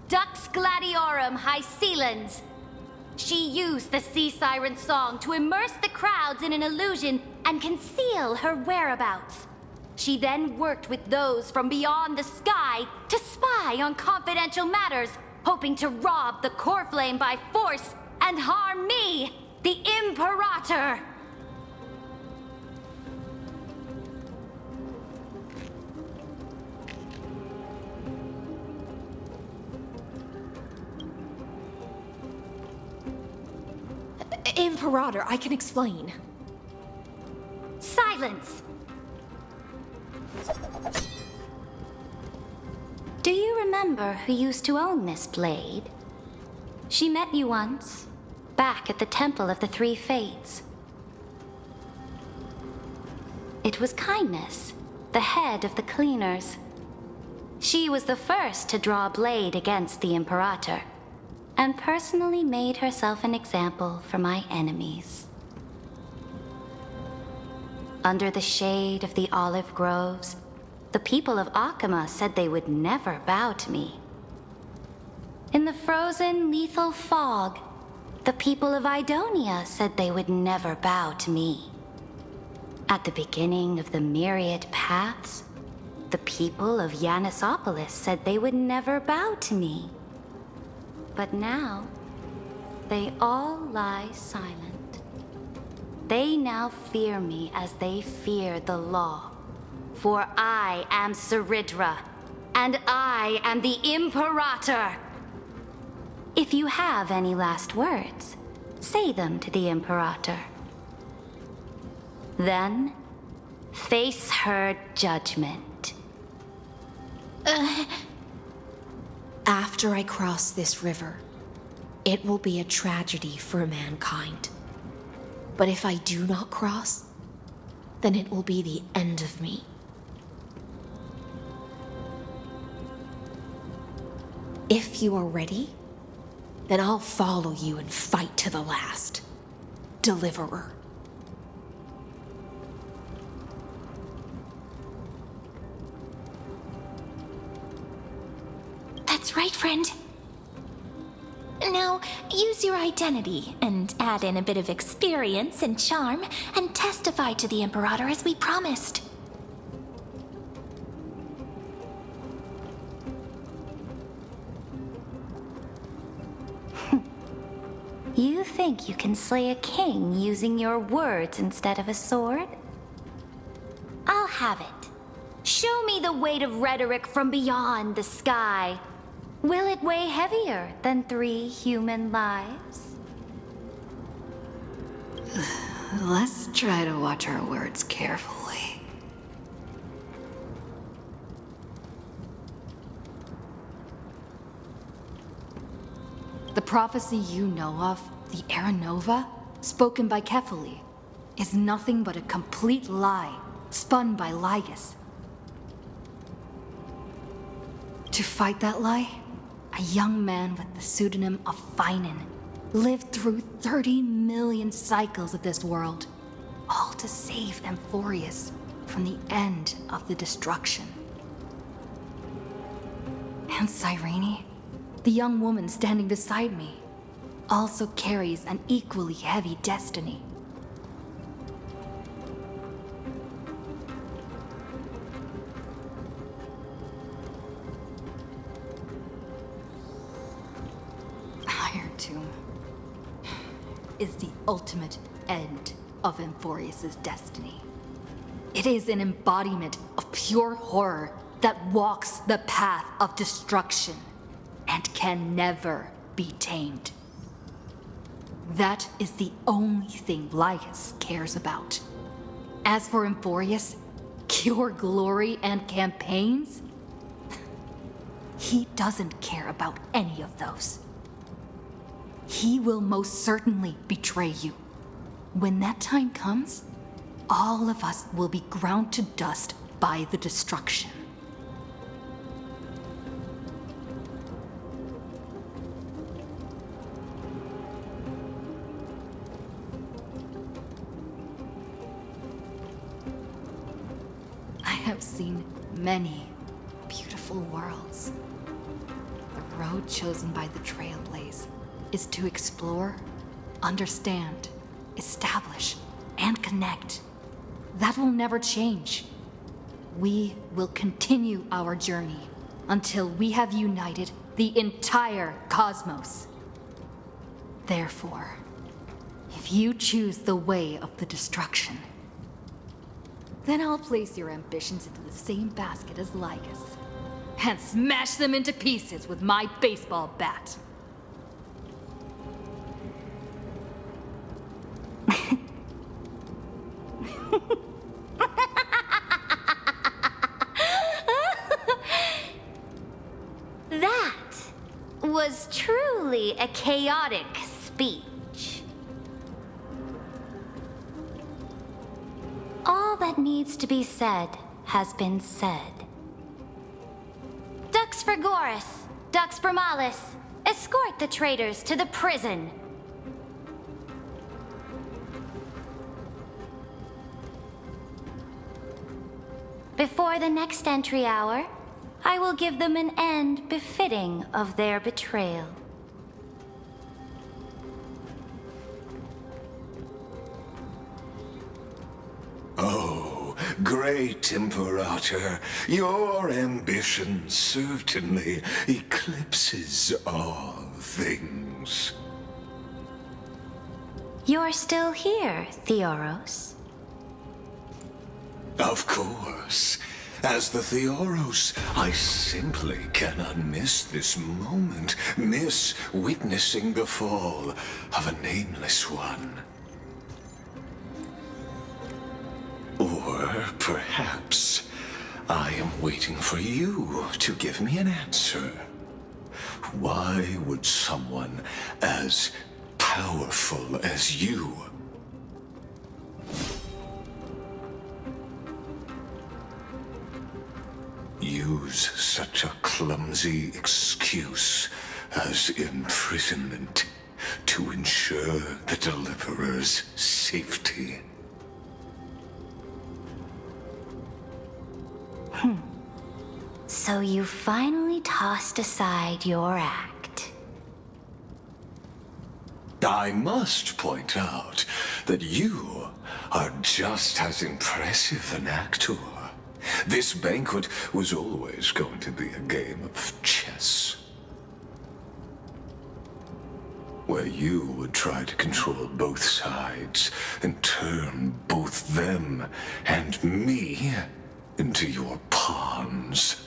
Dux Gladiorum Hycelens. She used the Sea Siren's song to immerse the crowds in an illusion and conceal her whereabouts. She then worked with those from beyond the sky to spy on confidential matters, hoping to rob the core flame by force and harm me, the Imperator! Imperator, I can explain. Silence! Do you remember who used to own this blade? She met you once, back at the Temple of the Three Fates. It was Kindness, the head of the cleaners. She was the first to draw a blade against the Imperator, and personally made herself an example for my enemies. Under the shade of the olive groves, the people of Akima said they would never bow to me. In the frozen, lethal fog, the people of Idonia said they would never bow to me. At the beginning of the myriad paths, the people of Yanisopolis said they would never bow to me. But now, they all lie silent. They now fear me as they fear the law. For I am Saridra, and I am the Imperator. If you have any last words, say them to the Imperator. Then, face her judgment. After I cross this river, it will be a tragedy for mankind. But if I do not cross, then it will be the end of me. If you are ready, then I'll follow you and fight to the last. Deliverer. That's right, friend. Now, use your identity and add in a bit of experience and charm and testify to the Imperator as we promised. You think you can slay a king using your words instead of a sword? I'll have it. Show me the weight of rhetoric from beyond the sky. Will it weigh heavier than 3 human lives? Let's try to watch our words carefully. The prophecy you know of, the Aranova, spoken by Kefali, is nothing but a complete lie spun by Lygus. To fight that lie, a young man with the pseudonym of Finan lived through 30 million cycles of this world, all to save AMPHOREUS from the end of the destruction. And Cyrene, the young woman standing beside me, also carries an equally heavy destiny. Iron Tomb is the ultimate end of AMPHOREUS' destiny. It is an embodiment of pure horror that walks the path of destruction and can never be tamed. That is the only thing Lygus cares about. As for AMPHOREUS, pure glory and campaigns, he doesn't care about any of those. He will most certainly betray you. When that time comes, all of us will be ground to dust by the destruction. I have seen many beautiful worlds. The road chosen by the Trailblaze is to explore, understand, establish, and connect. That will never change. We will continue our journey until we have united the entire cosmos. Therefore, if you choose the way of the destruction, then I'll place your ambitions into the same basket as Lygus and smash them into pieces with my baseball bat. That was truly a chaotic speech. All that needs to be said has been said. Dux Frigoris, Dux Bromalis, escort the traitors to the prison. Before the next entry hour, I will give them an end befitting of their betrayal. Oh, great Imperator, your ambition certainly eclipses all things. You're still here, Theoros. Of course. As the Theoros, I simply cannot miss this moment, miss witnessing the fall of a nameless one. Or perhaps I am waiting for you to give me an answer. Why would someone as powerful as you use such a clumsy excuse as imprisonment to ensure the Deliverer's safety? So you finally tossed aside your act. I must point out that you are just as impressive an actor. This banquet was always going to be a game of chess, where you would try to control both sides and turn both them and me into your pawns.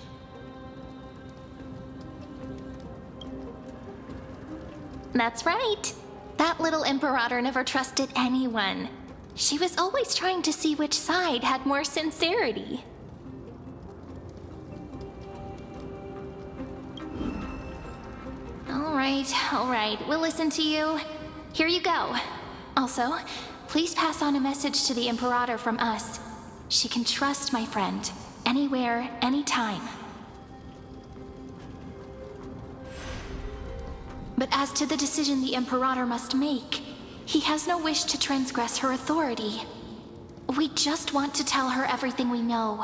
That's right. That little Imperator never trusted anyone. She was always trying to see which side had more sincerity. All right, we'll listen to you. Here you go. Also, please pass on a message to the Imperator from us. She can trust my friend, anywhere, anytime. But as to the decision the Imperator must make, he has no wish to transgress her authority. We just want to tell her everything we know.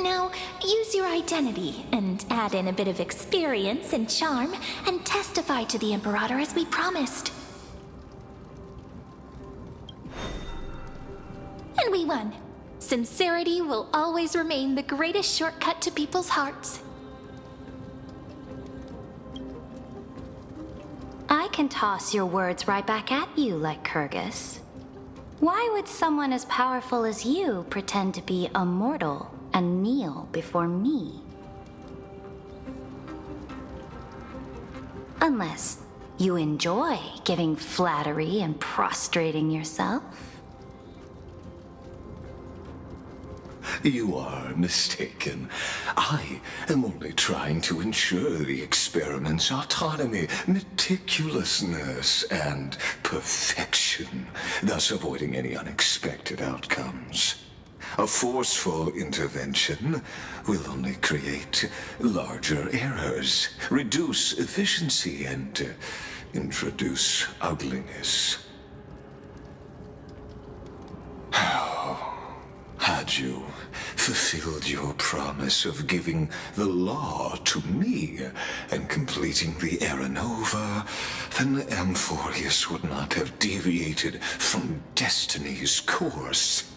Now, use your identity and add in a bit of experience and charm and testify to the Imperator as we promised. And we won. Sincerity will always remain the greatest shortcut to people's hearts. I can toss your words right back at you, like Kyrgyz. Why would someone as powerful as you pretend to be a mortal and kneel before me? Unless you enjoy giving flattery and prostrating yourself. You are mistaken. I am only trying to ensure the experiment's autonomy, meticulousness, and perfection, thus avoiding any unexpected outcomes. A forceful intervention will only create larger errors, reduce efficiency, and introduce ugliness. How had you fulfilled your promise of giving the law to me and completing the Aranova, then AMPHOREUS would not have deviated from destiny's course.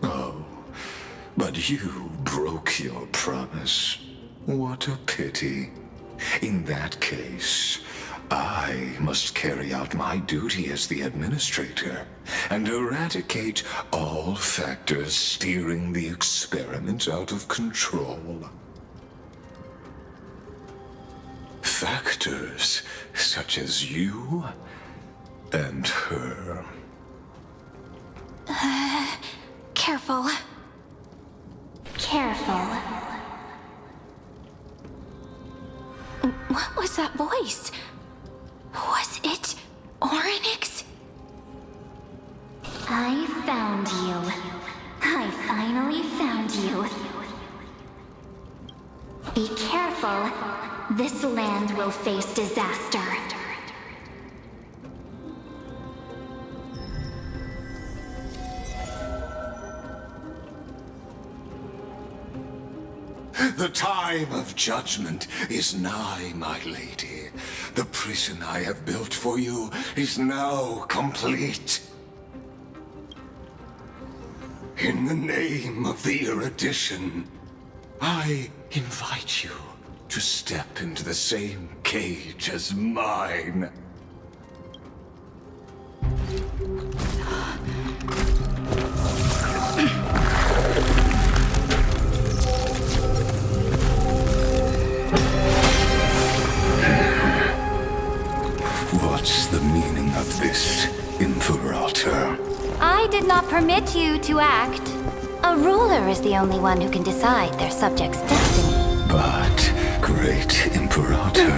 Oh, but you broke your promise. What a pity. In that case, I must carry out my duty as the administrator and eradicate all factors steering the experiment out of control. Factors such as you and her. Careful. Careful. What was that voice? Was it Orynyx? I found you. I finally found you. Be careful. This land will face disaster. The time of judgment is nigh, my lady. The prison I have built for you is now complete. In the name of the erudition, I invite you to step into the same cage as mine. What's the meaning of this, Imperator? I did not permit you to act. A ruler is the only one who can decide their subject's destiny. But, great Imperator,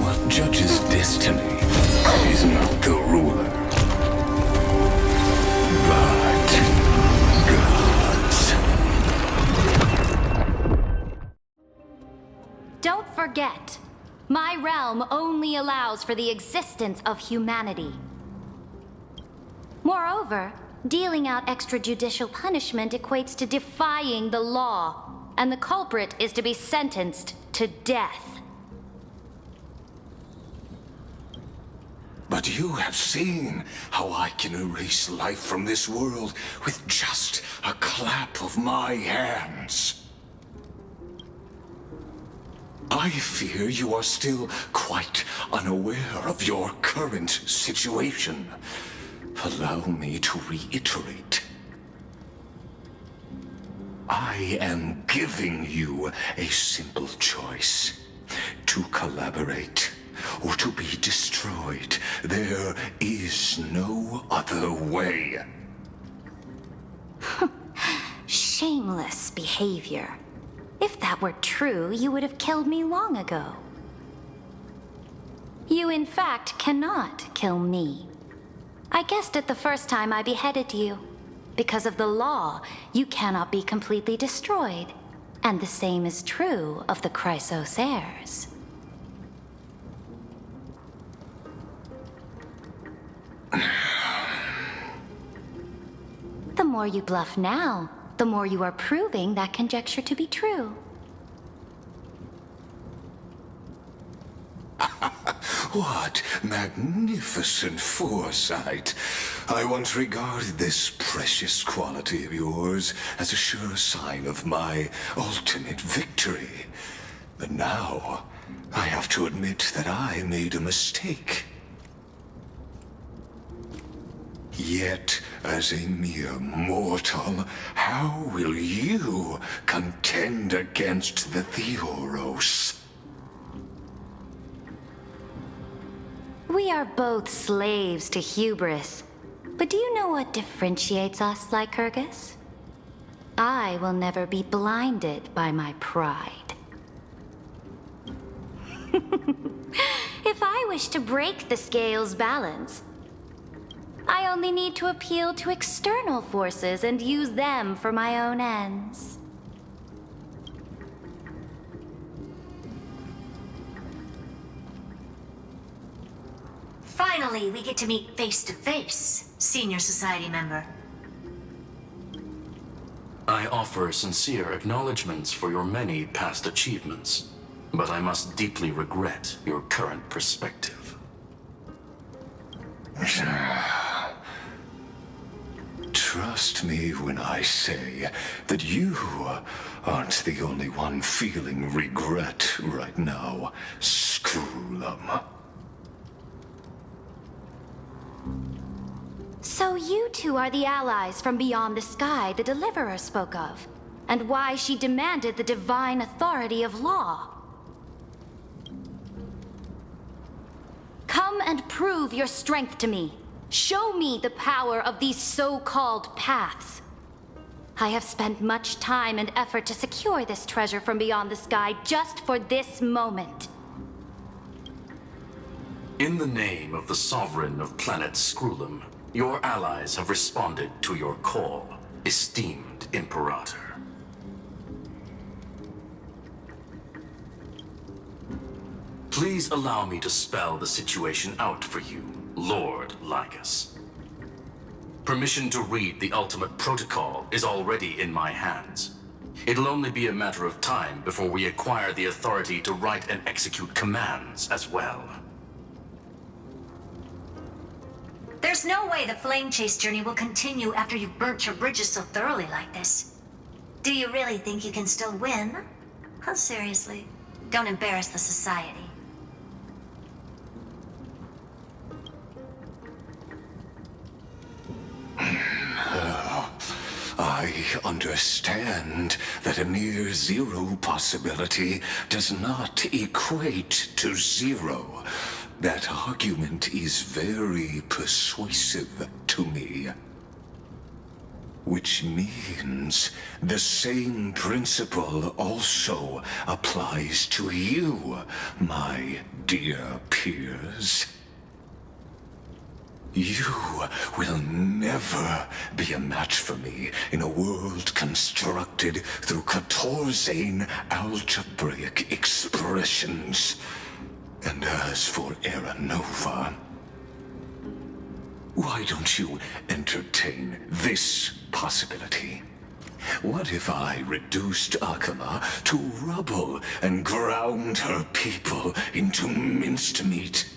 what judges destiny is not the ruler, but gods. Don't forget, my realm only allows for the existence of humanity. Moreover, dealing out extrajudicial punishment equates to defying the law, and the culprit is to be sentenced to death. But you have seen how I can erase life from this world with just a clap of my hands. I fear you are still quite unaware of your current situation. Allow me to reiterate. I am giving you a simple choice. To collaborate or to be destroyed. There is no other way. Shameless behavior. If that were true, you would have killed me long ago. You, in fact, cannot kill me. I guessed it the first time I beheaded you. Because of the law, you cannot be completely destroyed. And the same is true of the Chrysos heirs. The more you bluff now, the more you are proving that conjecture to be true. What magnificent foresight. I once regarded this precious quality of yours as a sure sign of my ultimate victory. But now, I have to admit that I made a mistake. Yet, as a mere mortal, how will you contend against the AMPHOREUS? We are both slaves to hubris. But do you know what differentiates us, Lycurgus? I will never be blinded by my pride. If I wish to break the scale's balance, I only need to appeal to external forces and use them for my own ends. Finally, we get to meet face to face, Senior Society member. I offer sincere acknowledgments for your many past achievements, but I must deeply regret your current perspective. Trust me when I say that you aren't the only one feeling regret right now, Scroolum. So you two are the allies from beyond the sky the Deliverer spoke of, and why she demanded the divine authority of law. Come and prove your strength to me. Show me the power of these so-called paths. I have spent much time and effort to secure this treasure from beyond the sky just for this moment. In the name of the Sovereign of Planet Scroolum, your allies have responded to your call, esteemed Imperator. Please allow me to spell the situation out for you, Lord Lycus. Permission to read the ultimate protocol is already in my hands. It'll only be a matter of time before we acquire the authority to write and execute commands as well. There's no way the flame chase journey will continue after you've burnt your bridges so thoroughly like this. Do you really think you can still win? Oh, seriously, don't embarrass the society. I understand that a near zero possibility does not equate to zero. That argument is very persuasive to me. Which means the same principle also applies to you, my dear peers. You will never be a match for me in a world constructed through Catorzain algebraic expressions. And as for Aranova, why don't you entertain this possibility? What if I reduced Akama to rubble and ground her people into minced meat?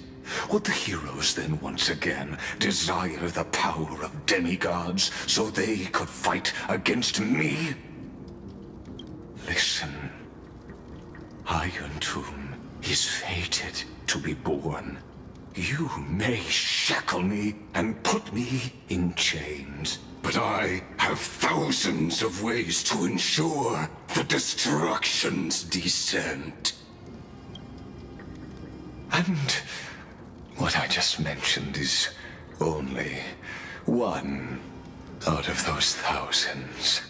Would the heroes then once again desire the power of demigods so they could fight against me? Listen, Iron Tomb is fated to be born. You may shackle me and put me in chains, but I have thousands of ways to ensure the destruction's descent. And what I just mentioned is only one out of those thousands.